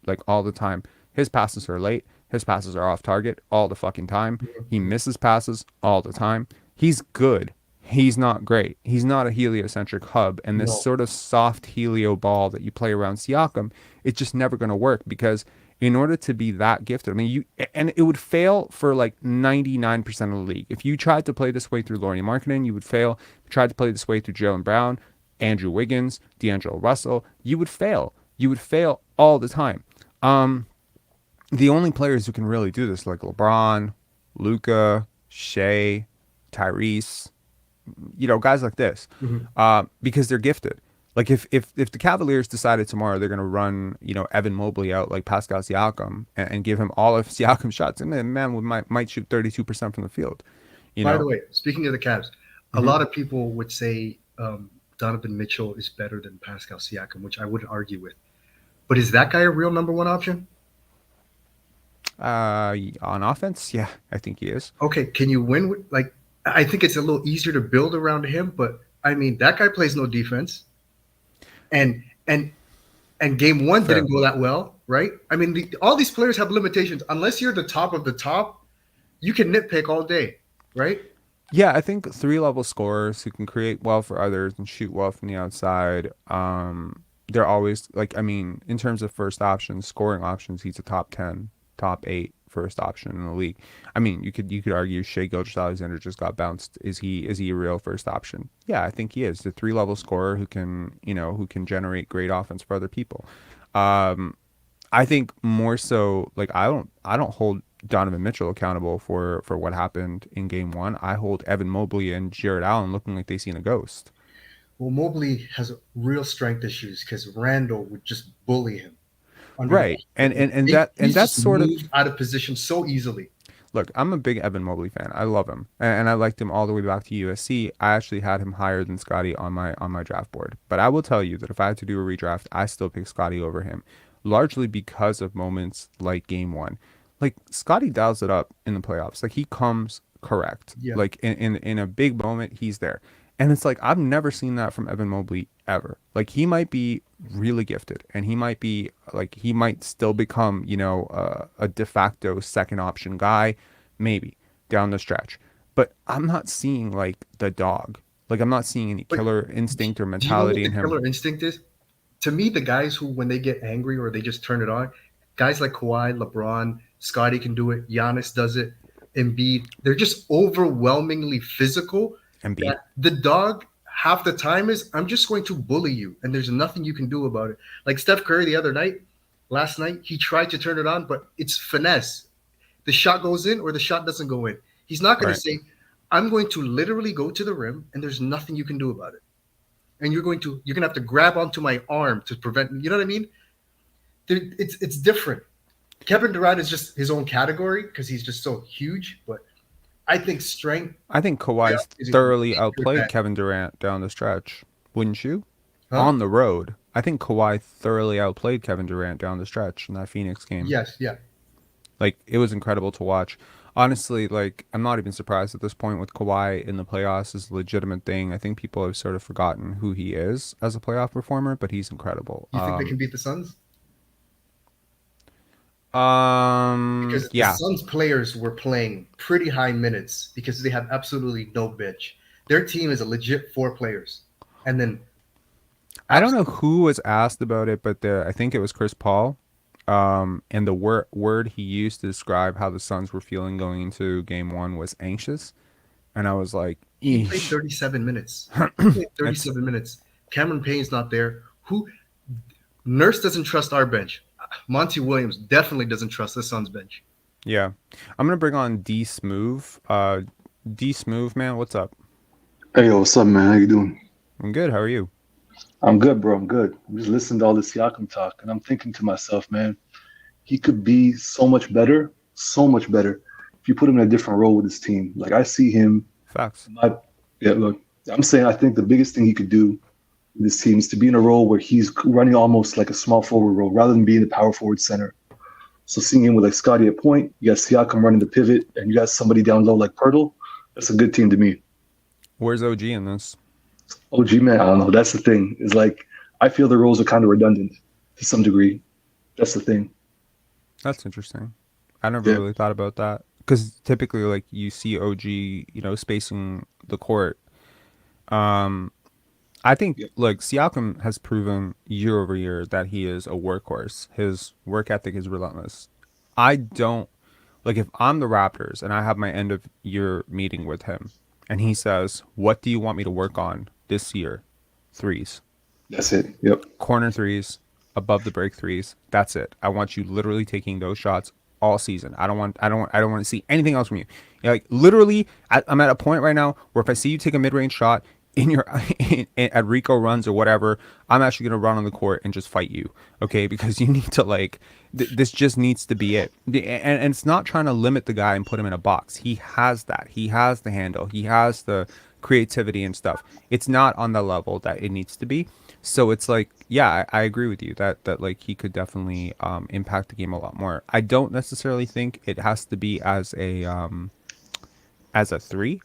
like all the time. His passes are late. His passes are off target all the fucking time. He Hmm. misses passes all the time. He's good. He's not great. He's not a heliocentric hub. And this No. sort of soft helio ball that you play around Siakam, it's just never going to work because in order to be that gifted, I mean, and it would fail for like 99% of the league. If you tried to play this way through Laurie Markkinen, you would fail. If you tried to play this way through Jalen Brown, Andrew Wiggins, D'Angelo Russell, you would fail. You would fail all the time. Um, the only players who can really do this, like LeBron, Luca, Shea, Tyrese, guys like this, Hmm. because they're gifted. Like if the Cavaliers decided tomorrow they're going to run, Evan Mobley out like Pascal Siakam and give him all of Siakam shots, and then man might shoot 32% from the field, you By the know. way, speaking of the Cavs, a Hmm. lot of people would say Donovan Mitchell is better than Pascal Siakam, which I wouldn't argue with. But is that guy a real number one option? On offense, yeah, I think he is. Okay, can you win with like? I think it's a little easier to build around him, but I mean that guy plays no defense, and and and game one Fair. didn't go that well, right? I mean, all these players have limitations. Unless you're the top of the top, you can nitpick all day, right? Yeah, I think three-level scorers who can create well for others and shoot well from the outside. They're always like, I mean, in terms of first options, scoring options, he's a top 10, top 8 first option in the league. I mean, you could argue Shea Gilgeous-Alexander just got bounced. Is he a real first option? Yeah, I think he is. The three-level scorer who can generate great offense for other people. Um, I think more so like I don't hold Donovan Mitchell accountable for what happened in game one. I hold Evan Mobley and Jared Allen looking like they seen a ghost. Well, Mobley has real strength issues because Randall would just bully him under the Right. And basket. and and Like, that and he's that's just sort of moved out of position so easily. look, I'm a big Evan Mobley fan. I love him. And I liked him all the way back to USC. I actually had him higher than Scotty on my draft board. But I will tell you that if I had to do a redraft, I still pick Scotty over him, largely because of moments like game one. Like Scotty dials it up in the playoffs. Like he comes correct. Yeah. Like in a big moment, he's there. And it's like I've never seen that from Evan Mobley ever. Like he might be really gifted, and he might still become a de facto second option guy, maybe down the stretch. But I'm not seeing like the dog. Like I'm not seeing any But killer instinct or do you know what mentality the in him. killer instinct is? To me, the guys who, when they get angry or they just turn it on, guys like Kawhi, LeBron, Scotty can do it, Giannis does it, Embiid, they're just overwhelmingly physical. Embiid, That the dog half the time is, I'm just going to bully you, and there's nothing you can do about it. Like Steph Curry the other night, last night, he tried to turn it on, but it's finesse. The shot goes in or the shot doesn't go in. He's not going to right? say, I'm going to literally go to the rim, and there's nothing you can do about it, and you're gonna have to grab onto my arm to prevent me. You know what I mean? It's different. Kevin Durant is just his own category because he's just so huge. But I think strength I think Kawhi's is a thoroughly complete outplayed advantage. Kevin Durant down the stretch. Wouldn't you? Huh? On the road, I think Kawhi thoroughly outplayed Kevin Durant down the stretch in that Phoenix game. Yes, yeah. Like it was incredible to watch. Honestly, like I'm not even surprised at this point with Kawhi in the playoffs is a legitimate thing. I think people have sort of forgotten who he is as a playoff performer, but he's incredible. You think they can beat the Suns? Because the Yeah. Suns players were playing pretty high minutes because they have absolutely no bench. Their team is a legit four players, and then I don't know absolutely who was asked about it, but I think it was Chris Paul. And the word he used to describe how the Suns were feeling going into game one was anxious. And I was like, he played eesh. 37 minutes. He played It's 37 minutes. Cameron Payne's not there. Who Nurse doesn't trust our bench. Monty Williams definitely doesn't trust the Suns bench. yeah. I'm gonna bring on D Smooth. D Smooth, man, what's up? Hey, yo, what's up, man? How you doing? I'm good. How are you? I'm good, bro. I'm good. I'm just listening to all this Siakam talk, and I'm thinking to myself, man, he could be so much better if you put him in a different role with his team. Like I see him, Facts. my, yeah, look, I'm saying I think the biggest thing he could do with his team is to be in a role where he's running almost like a small forward role rather than being the power forward center. So seeing him with like Scotty at point, you got Siakam running the pivot, and you got somebody down low like Pirtle. That's a good team to me. Where's OG in this? OG man, I don't know. That's the thing. Is like I feel the roles are kind of redundant to some degree. That's the thing. That's interesting. I never Yeah. really thought about that because typically, like you see OG, spacing the court. Um, I think Yep. like Siakam has proven year over year that he is a workhorse. His work ethic is relentless. I don't like if I'm the Raptors and I have my end of year meeting with him and he says, "What do you want me to work on this year?" Threes, That's it. Yep. corner threes, above the break threes. That's it. I want you literally taking those shots all season. I don't want to see anything else from you. Like literally, I'm at a point right now where if I see you take a mid range shot in your at Rico runs or whatever, I'm actually gonna run on the court and just fight you. Okay, because you need to like this just needs to be it. And it's not trying to limit the guy and put him in a box. He has that. He has the handle. He has the creativity and stuff. It's not on the level that it needs to be. So it's like, yeah, I agree with you that like he could definitely impact the game a lot more. I don't necessarily think it has to be as a three,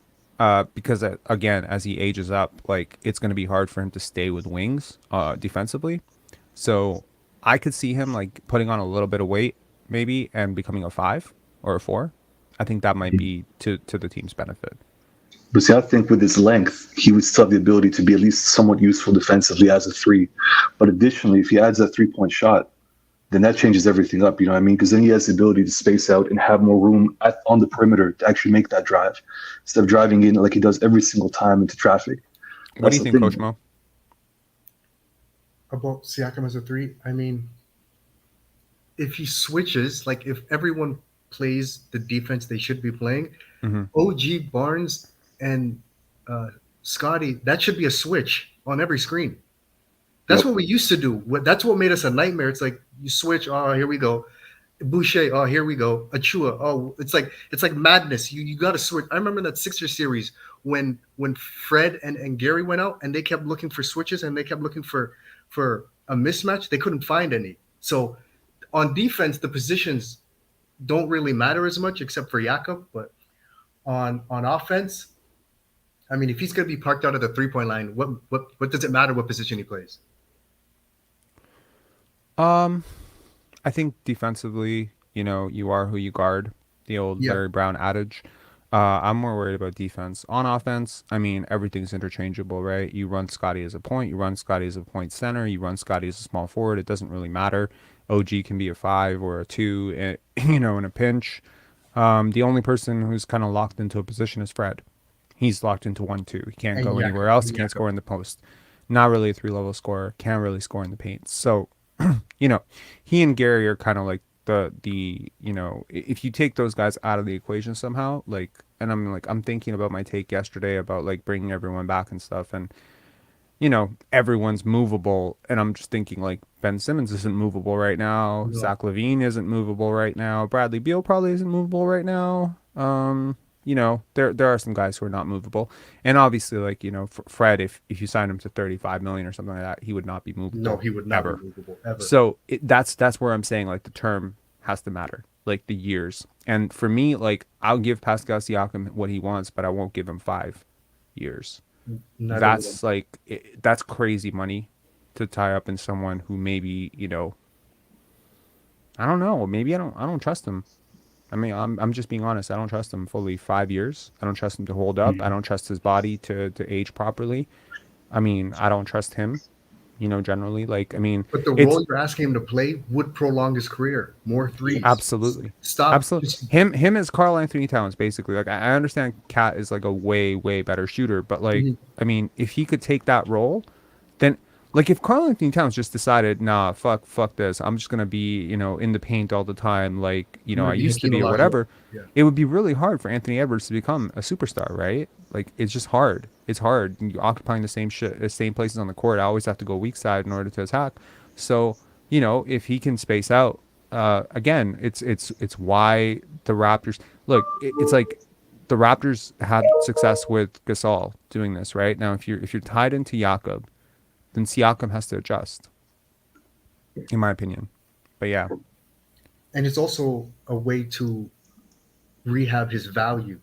because again, as he ages up, like it's going to be hard for him to stay with wings defensively. So I could see him like putting on a little bit of weight maybe and becoming a five or a four. I think that might be to the team's benefit. But see, I think with his length, he would still have the ability to be at least somewhat useful defensively as a three. But additionally, if he adds that 3 point shot, then that changes everything up. You know what I mean? Because then he has the ability to space out and have more room on the perimeter to actually make that drive instead of driving in like he does every single time into traffic. What do That's you the think, Coach thing. Mo? About Siakam as a three, I mean, if he switches, like if everyone plays the defense they should be playing, Mm-hmm. OG Barnes and uh, Scotty, that should be a switch on every screen. That's Yep. what we used to do. That's what made us a nightmare. It's like you switch. Oh, here we go. Boucher. Oh, here we go. Achua. Oh, it's like madness. You got to switch. I remember that Sixer series when Fred and Gary went out and they kept looking for switches and they kept looking for a mismatch. They couldn't find any. So on defense, the positions don't really matter as much except for Jakob. But on offense, I mean, if he's going to be parked out at the 3 point line, what does it matter what position he plays? Um, I think defensively, you are who you guard. The old Yeah, Larry Brown adage. I'm more worried about defense. On offense, I mean, everything's interchangeable, right? You run Scotty as a point, you run Scotty as a point center, you run Scotty as a small forward. It doesn't really matter. OG can be a five or a two, in a pinch. The only person who's kind of locked into a position is Fred. He's locked into 1-2. He can't and go Jakob. anywhere else. He And can't Jakob. score in the post. Not really a three-level scorer. Can't really score in the paint. So you know, he and Gary are kind of like if you take those guys out of the equation somehow, like, and I'm thinking about my take yesterday about like bringing everyone back and stuff, and everyone's movable, and I'm just thinking like Ben Simmons isn't movable right now, No. Zach LaVine isn't movable right now, Bradley Beal probably isn't movable right now. there are some guys who are not movable, and obviously, like Fred, if you sign him to 35 million or something like that, he would not be No, movable he would not be ever. movable ever. So that's where I'm saying like the term has to matter, like the years. And for me, like I'll give Pascal Siakam what he wants, but I won't give him 5 years. Neither would I. That's crazy money to tie up in someone who maybe I don't know, maybe I don't trust him. I mean, I'm just being honest. I don't trust him fully 5 years. I don't trust him to hold up. I Mhm. don't trust his body to age properly. I mean, I don't trust him. Generally, like I mean, But the it's role you're asking him to play would prolong his career. More threes. absolutely, Stop. absolutely Just him as Carl Anthony Towns, basically. Like I understand, Cat is like a way better shooter, but like mhm. I mean, if he could take that role, then like if Carl Anthony Towns just decided, nah, fuck this, I'm just gonna be in the paint all the time, like I'm gonna I be used to Hakeem be or Olajuwon. whatever, Yeah. it would be really hard for Anthony Edwards to become a superstar, right? Like it's just hard. It's hard. You're occupying the same places on the court. I always have to go weak side in order to attack. So if he can space out, again, it's why the Raptors look. It's like the Raptors had success with Gasol doing this, right? Now, if you're tied into Jakob, then Siakam has to adjust, in my opinion. But yeah, And it's also a way to rehab his value.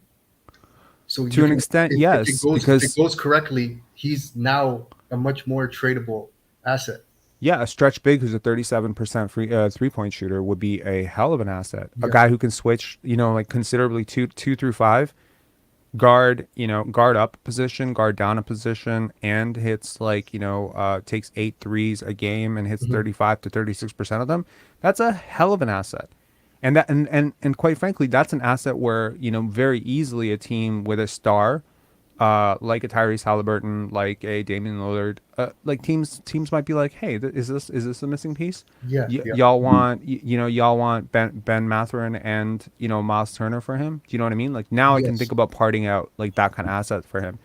So to you an can, extent, if it yes, because goes correctly, he's now a much more tradable asset. yeah, a stretch big who's a 37% free 3-point shooter would be a hell of an asset. A Yeah. guy who can switch, like considerably two through five, guard, guard up a position, guard down a position, and hits like, takes 8 threes a game and hits Mhm. 35 to 36% of them. That's a hell of an asset. And quite frankly, that's an asset where, very easily a team with a star, like a Tyrese Halliburton, like a Damian Lillard, like teams might be like, hey, is this a missing piece? Yeah. Yeah. Y'all Mhm. want y'all want Ben Mathurin and Miles Turner for him. Do you know what I mean? Like now I can Yes. think about parting out like that kind of asset for him.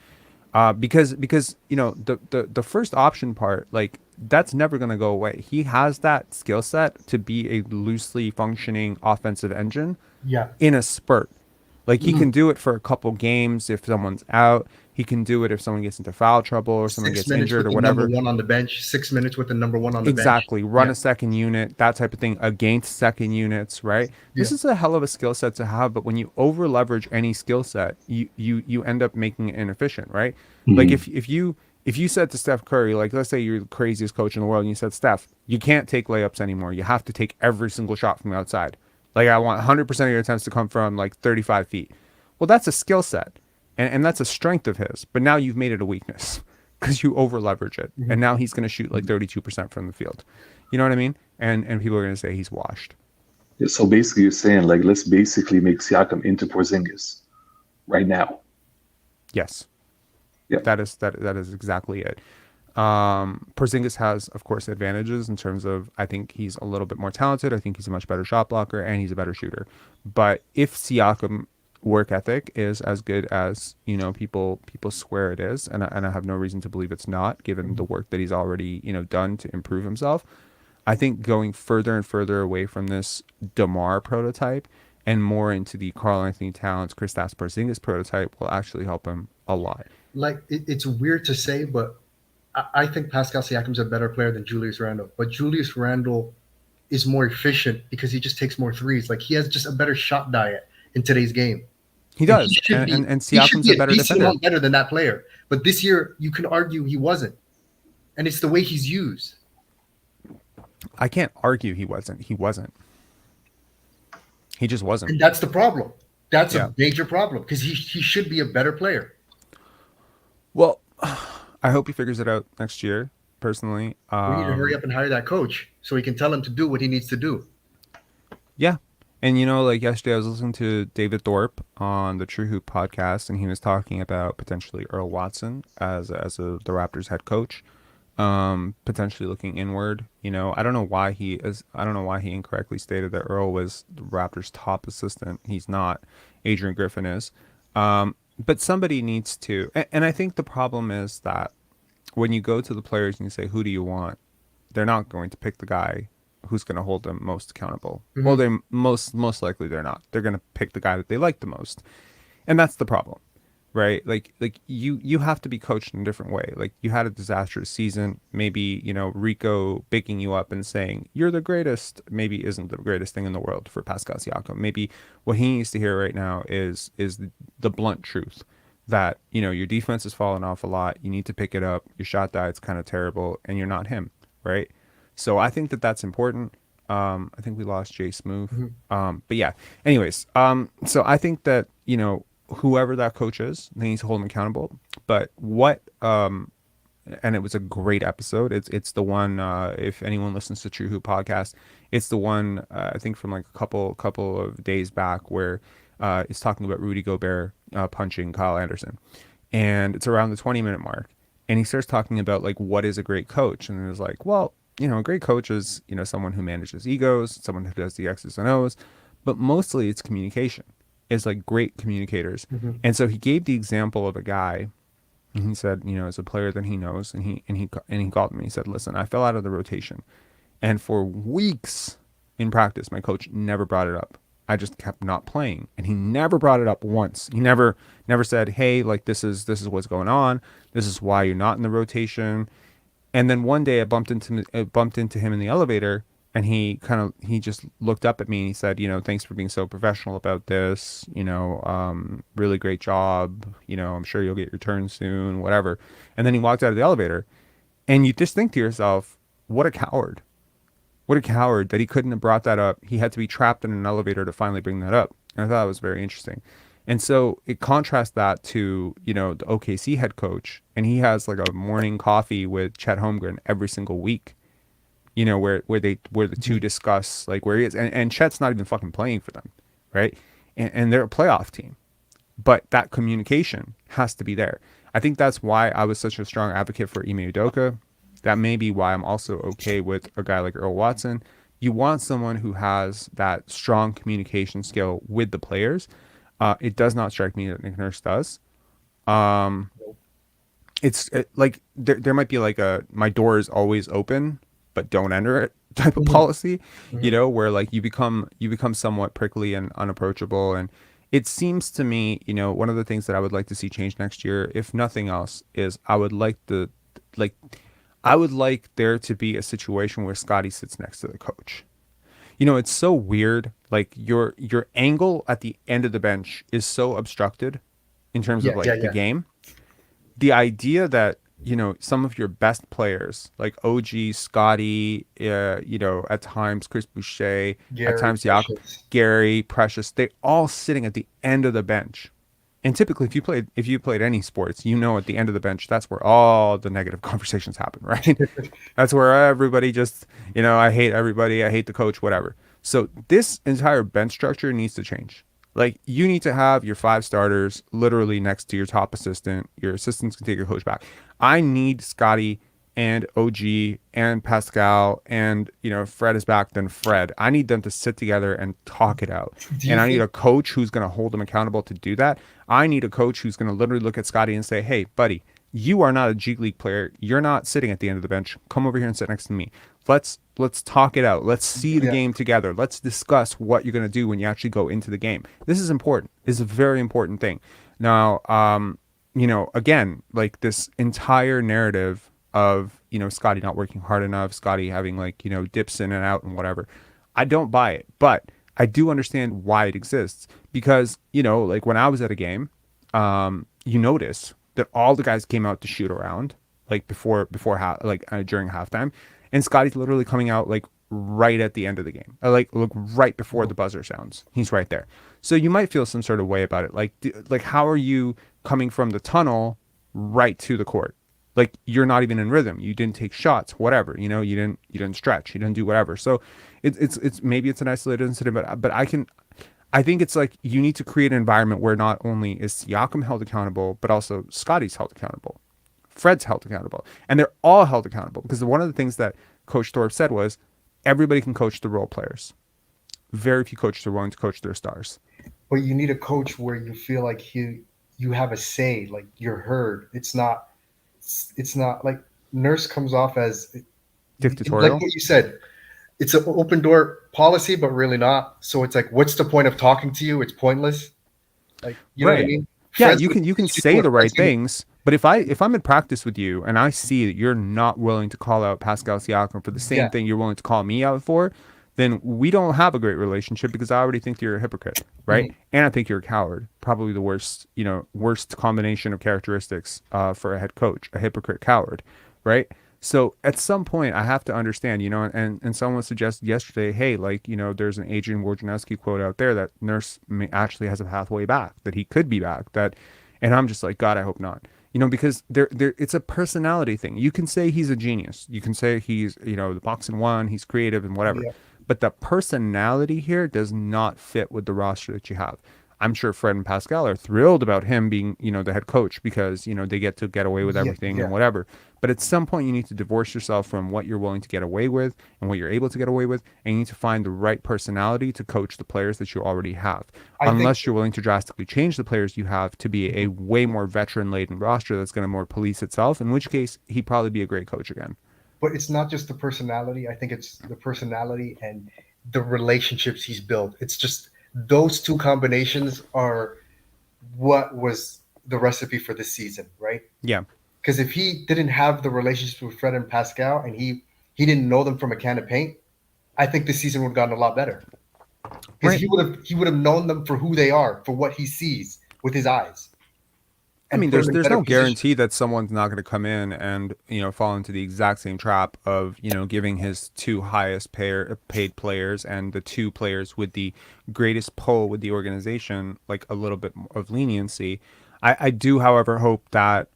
Because the first option part, like that's never gonna go away. He has that skill set to be a loosely functioning offensive engine Yeah. in a spurt. Like he Mhm. can do it for a couple games if someone's out. He can do it if someone gets into foul trouble or someone 6 gets minutes injured with or the number whatever. one on the bench. 6 minutes with the number one on the bench. Exactly. Run Yeah. a second unit, that type of thing against second units, right? Yeah. This is a hell of a skill set to have, but when you over leverage any skill set, you end up making it inefficient, right? Like Mhm. if you said to Steph Curry, like let's say you're the craziest coach in the world and you said, Steph, you can't take layups anymore. You have to take every single shot from the outside. Like I want 100% of your attempts to come from like 35 feet. Well, that's a skill set, and that's a strength of his. But now you've made it a weakness because you over leverage it, and Mhm. now he's going to shoot like 32% from the field. You know what I mean? And people are going to say he's washed. Yeah, so basically, you're saying like let's basically make Siakam into Porzingis right now. Yes, Yeah. that is exactly it. Porzingis has, of course, advantages in terms of I think he's a little bit more talented. I think he's a much better shot blocker and he's a better shooter. But if Siakam work ethic is as good as people swear it is, and I have no reason to believe it's not, given the Mhm. work that he's already done to improve himself. I think going further and further away from this DeMar prototype and more into the Carl Anthony Towns, Kristaps Porzingis prototype will actually help him a lot. Like it's weird to say, but I think Pascal Siakam's a better player than Julius Randle. But Julius Randle is more efficient because he just takes more threes. Like he has just a better shot diet in today's game. He And does, and he should Siakam's be a a better decent defender. amount better than that player. But this year you can argue he wasn't. And it's the way he's used. I can't argue he wasn't. He wasn't. He just wasn't. And that's the problem. That's Yeah. a major problem because he should be a better player. Well, I hope he figures it out next year. Personally, We need to hurry up and hire that coach so he can tell him to do what he needs to do. yeah. And like yesterday, I was listening to David Thorpe on the True Hoop podcast, and he was talking about potentially Earl Watson the Raptors head coach, potentially looking inward. I don't know why he is. I don't know why he incorrectly stated that Earl was the Raptors' top assistant. He's not. Adrian Griffin is. But somebody needs to. And I think the problem is that when you go to the players and you say, "Who do you want?" They're not going to pick the guy who's going to hold them most accountable. Well, Mhm. they most likely they're not. They're going to pick the guy that they like the most. And that's the problem, right? Like you have to be coached in a different way. Like you had a disastrous season, maybe, you know, Rico picking you up and saying you're the greatest maybe isn't the greatest thing in the world for Pascal Siakam. Maybe what he needs to hear right now is the blunt truth that, you know, your defense has fallen off a lot. You need to pick it up. Your shot diet's kind of terrible and you're not him, right? So I think that that's important. I think we lost Jay Smooth. Mhm. But yeah, anyways, so I think that, you know, whoever that coach is, they need to hold him accountable. But what, and it was a great episode. It's the one, if anyone listens to True Hoop podcast, it's the one, I think from like a couple of days back where, it's talking about Rudy Gobert, punching Kyle Anderson. And it's around the 20-minute mark. And he starts talking about like, what is a great coach? And it was like, well, you know, a great coach is, you know, someone who manages egos, someone who does the X's and O's, but mostly it's communication. It's like great communicators. Mhm. And so he gave the example of a guy, and he said, you know, as a player that he knows, and he called me. He said, listen, I fell out of the rotation, and for weeks in practice, my coach never brought it up. I just kept not playing, and he never brought it up once. He never said, hey, like this is what's going on. This is why you're not in the rotation. And then one day I bumped into him in the elevator, and he just looked up at me and he said, you know, thanks for being so professional about this. You know, really great job. You know, I'm sure you'll get your turn soon, whatever. And then he walked out of the elevator, and you just think to yourself, what a coward. What a coward that he couldn't have brought that up. He had to be trapped in an elevator to finally bring that up. And I thought it was very interesting. And so it contrasts that to, you know, the OKC head coach, and he has like a morning coffee with Chet Holmgren every single week, you know, where the two discuss like where he is. And Chet's not even fucking playing for them, right? And they're a playoff team. But that communication has to be there. I think that's why I was such a strong advocate for Ime Udoka. That may be why I'm also okay with a guy like Earl Watson. You want someone who has that strong communication skill with the players. It does not strike me that Nick Nurse does. Um, like there might be like a my door is always open, but don't enter it type of Mhm. policy, you Mhm. know, where like you become somewhat prickly and unapproachable. And it seems to me, you know, one of the things that I would like to see change next year, if nothing else, is like I would like there to be a situation where Scotty sits next to the coach. You know, it's so weird. Like your angle at the end of the bench is so obstructed in terms of Yeah, yeah, like the yeah. game. The idea that, you know, some of your best players like OG, Scotty, you know, at times Chris Boucher, at Gary times Jakob, Precious. Gary, Precious, they all sitting at the end of the bench. And typically, if you played any sports, you know, at the end of the bench, that's where all the negative conversations happen, right? That's where everybody just, you know, I hate everybody, I hate the coach, whatever. So this entire bench structure needs to change. Like you need to have your five starters literally next to your top assistant. Your assistants can take your coach back. I need Scotty and OG and Pascal and, you know, if Fred is back, then Fred. I need them to sit together and talk it out. Do you And I need think? a coach who's going to hold them accountable to do that. I need a coach who's going to literally look at Scotty and say, hey, buddy, you are not a G League player. You're not sitting at the end of the bench. Come over here and sit next to me. Let's talk it out. Let's see the Yeah. game together. Let's discuss what you're going to do when you actually go into the game. This is important. This is a very important thing. Now, you know, again, like this entire narrative of, you know, Scotty not working hard enough, Scotty having like, you know, dips in and out and whatever. I don't buy it, but I do understand why it exists because, you know, like when I was at a game, you notice that all the guys came out to shoot around like during halftime, and Scotty's literally coming out like right at the end of the game, like look right before the buzzer sounds. He's right there. So you might feel some sort of way about it. Like how are you coming from the tunnel right to the court? Like you're not even in rhythm. You didn't take shots, whatever. You know, you didn't stretch. You didn't do whatever. So it's maybe it's an isolated incident, but I think it's like you need to create an environment where not only is Siakam held accountable, but also Scotty's held accountable. Fred's held accountable. And they're all held accountable because one of the things that Coach Thorpe said was everybody can coach the role players. Very few coaches are willing to coach their stars. But you need a coach where you feel like you have a say, like you're heard. It's not like Nurse comes off as like Dictatorial. what you said. It's an open door policy, but really not. So it's like, what's the point of talking to you? It's pointless. Like, you know what I Right. mean? Yeah, Friends with you can you do say what the friends right do. things, but if I'm in practice with you and I see that you're not willing to call out Pascal Siakam for the same Yeah. thing you're willing to call me out for, then we don't have a great relationship because I already think you're a hypocrite, right? Mhm. And I think you're a coward. Probably the worst, worst combination of characteristics for a head coach, a hypocrite coward, right? So at some point, I have to understand, and someone suggested yesterday, hey, like, there's an Adrian Wojnarowski quote out there that Nurse actually has a pathway back, that he could be back. And I'm just like, God, I hope not. Because it's a personality thing. You can say he's a genius. You can say he's, the box and one, he's creative and whatever. Yeah. But the personality here does not fit with the roster that you have. I'm sure Fred and Pascal are thrilled about him being, the head coach because, they get to get away with Yeah. everything and Yeah. whatever. But at some point, you need to divorce yourself from what you're willing to get away with and what you're able to get away with. And you need to find the right personality to coach the players that you already have. I think. Unless you're willing to drastically change the players you have to be a Mhm. way more veteran laden roster that's going to more police itself, in which case he'd probably be a great coach again. But it's not just the personality. I think it's the personality and the relationships he's built. It's just those two combinations are what was the recipe for this season, right? Yeah. Because if he didn't have the relationships with Fred and Pascal, and he didn't know them from a can of paint, I think this season would have gotten a lot better. Because Right. he would have known them for who they are, for what he sees with his eyes, I and mean, put them in there's better no position. guarantee that someone's not going to come in and fall into the exact same trap of giving his two highest paid players and the two players with the greatest pull with the organization like a little bit of leniency. I do, however, hope that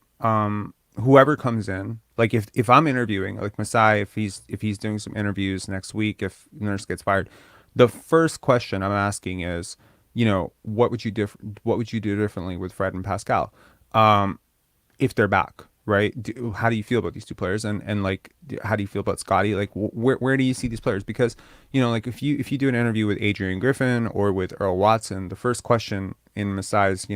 whoever comes in, like if I'm interviewing, like Masai, if he's doing some interviews next week, if Nurse gets fired, the first question I'm asking is, what would you do differently with Fred and Pascal? um, if they're back, right? How do you feel about these two players, and like, how do you feel about Scotty? Like, where do you see these players? Because like if you do an interview with Adrian Griffin or with Earl Watson, the first question in Masai's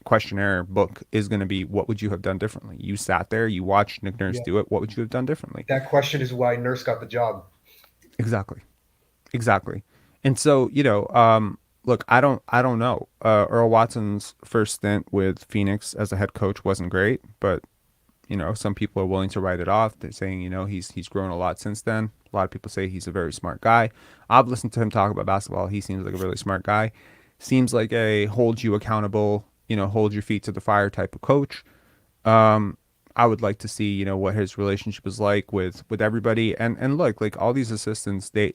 questionnaire book is going to be, what would you have done differently? You sat there, you watched Nick Nurse Yeah, do it. What would you have done differently? that question is why Nurse got the job. Exactly. Exactly. And so, look, I don't know. Earl Watson's first stint with Phoenix as a head coach wasn't great, but some people are willing to write it off. They're saying, he's grown a lot since then. A lot of people say he's a very smart guy. I've listened to him talk about basketball. He seems like a really smart guy. Seems like a hold you accountable, hold your feet to the fire type of coach. Um, I would like to see, what his relationship is like with everybody. And look, like all these assistants, they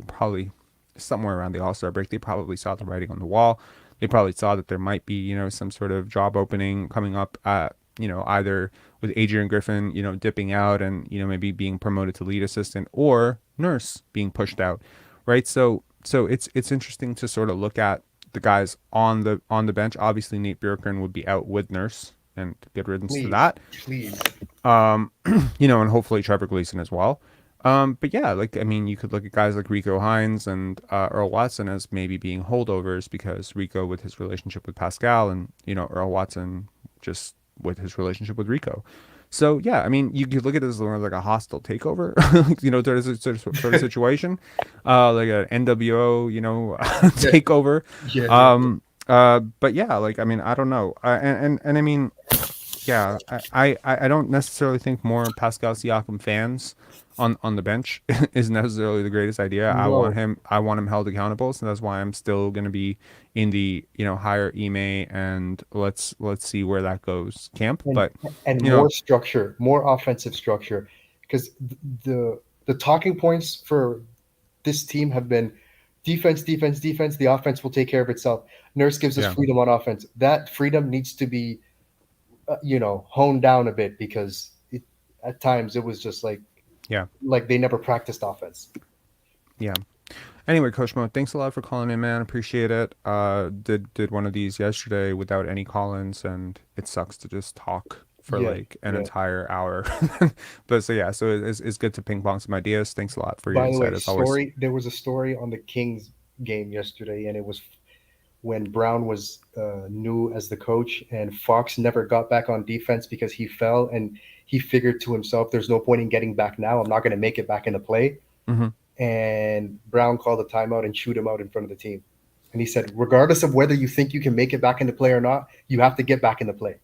probably somewhere around the All-Star break, they probably saw the writing on the wall. They probably saw that there might be, some sort of job opening coming up at, either with Adrian Griffin, dipping out and, maybe being promoted to lead assistant, or Nurse being pushed out. Right. So it's interesting to sort of look at the guys on the bench. Obviously Nate Bjorkgren would be out with Nurse, and good riddance to Please, that. please. Um, and hopefully Trevor Gleason as well. But yeah, like, I mean, you could look at guys like Rico Hines and Earl Watson as maybe being holdovers, because Rico with his relationship with Pascal, and Earl Watson just with his relationship with Rico. So yeah, I mean, you could look at it as more like a hostile takeover, sort of situation, like an NWO, Yeah, takeover. yeah, yeah. But yeah, like, I mean, I don't know, and I mean, yeah, I don't necessarily think more Pascal Siakam fans on the bench is necessarily the greatest idea. No, I want him held accountable, so that's why I'm still going to be in the higher Ime, and let's see where that goes camp. and But and you know, more structure, more offensive structure, because the talking points for this team have been defense, defense, defense. The offense will take care of itself. Nurse gives us yeah, freedom on offense. That freedom needs to be, honed down a bit, because at times it was just yeah, like they never practiced offense. yeah. Anyway, Coach Mo, thanks a lot for calling in, man. Appreciate it. Did one of these yesterday without any call-ins, and it sucks to just talk for Yeah, like an yeah. entire hour. But so yeah, so it's good to ping pong some ideas. Thanks a lot for your By the insight way, as always. there was a story on the Kings game yesterday, and it was when Brown was new as the coach, and Fox never got back on defense because he fell, and he figured to himself, "There's no point in getting back now. I'm not going to make it back into play." Hmm. And Brown called a timeout and chewed him out in front of the team. And he said, regardless of whether you think you can make it back into play or not, you have to get back into play.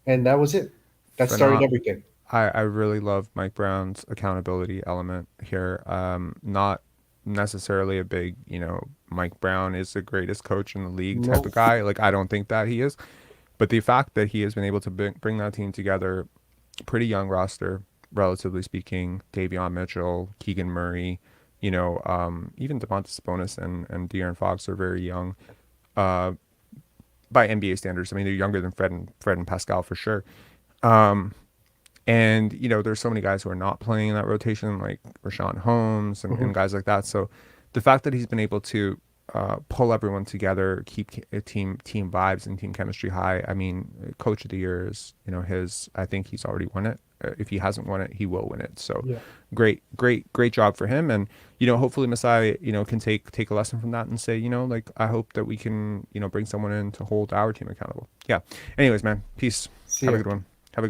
And that was it. That started Phenom- everything. I really love Mike Brown's accountability element here. Not necessarily a big, Mike Brown is the greatest coach in the league type No. of guy. Like, I don't think that he is. But the fact that he has been able to bring that team together, pretty young roster, relatively speaking, Davion Mitchell, Keegan Murray, even Demontis Sabonis and De'Aaron Fox are very young uh, by NBA standards. I mean, they're younger than Fred and Pascal for sure. And, there's so many guys who are not playing in that rotation, like Rashawn Holmes and Mhm. guys like that. So the fact that he's been able to pull everyone together, keep team vibes and team chemistry high. I mean, Coach of the Year is, his. I think he's already won it. If he hasn't won it, he will win it. So Yeah. great job for him. And hopefully Masai, can take a lesson from that and say, like, I hope that we can, bring someone in to hold our team accountable. Yeah. Anyways, man, peace. See Have a ya. good one. Have a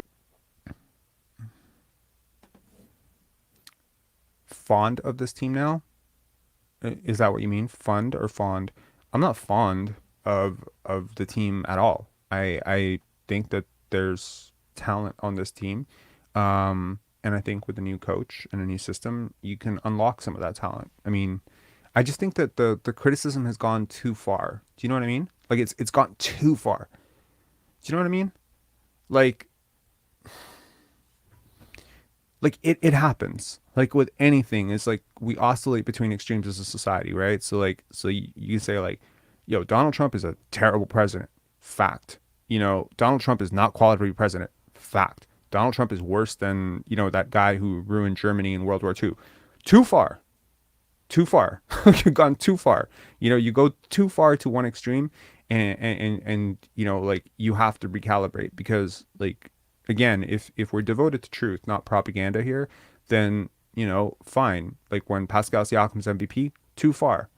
fond of this team now. Is that what you mean? Fund or fond? I'm not fond of the team at all. I think that there's talent on this team. And I think with a new coach and a new system, you can unlock some of that talent. I mean, I just think that the criticism has gone too far. Do you know what I mean? Like, it's gone too far. Do you know what I mean? Like it happens like with anything. It's like we oscillate between extremes as a society, right? So like you can say like, yo, Donald Trump is a terrible president. Fact. Donald Trump is not qualified to be president. Fact. Donald Trump is worse than, that guy who ruined Germany in World War II. Too far. Too far. You've gone too far. You go too far to one extreme, and like, you have to recalibrate, because like, again, if we're devoted to truth, not propaganda here, then fine. Like when Pascal Siakam's MVP, too far,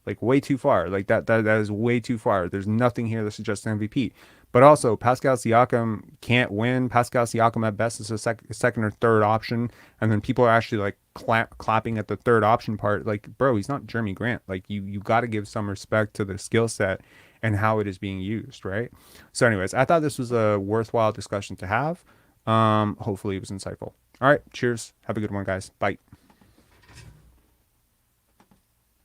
like way too far. Like that is way too far. There's nothing here that suggests MVP. But also, Pascal Siakam can't win. Pascal Siakam at best is a second or third option, and then people are actually like clapping at the third option part. Like, bro, he's not Jeremy Grant. Like, you got to give some respect to the skill set and how it is being used, right? So, anyways, I thought this was a worthwhile discussion to have. Hopefully, it was insightful. All right, cheers. Have a good one, guys. Bye.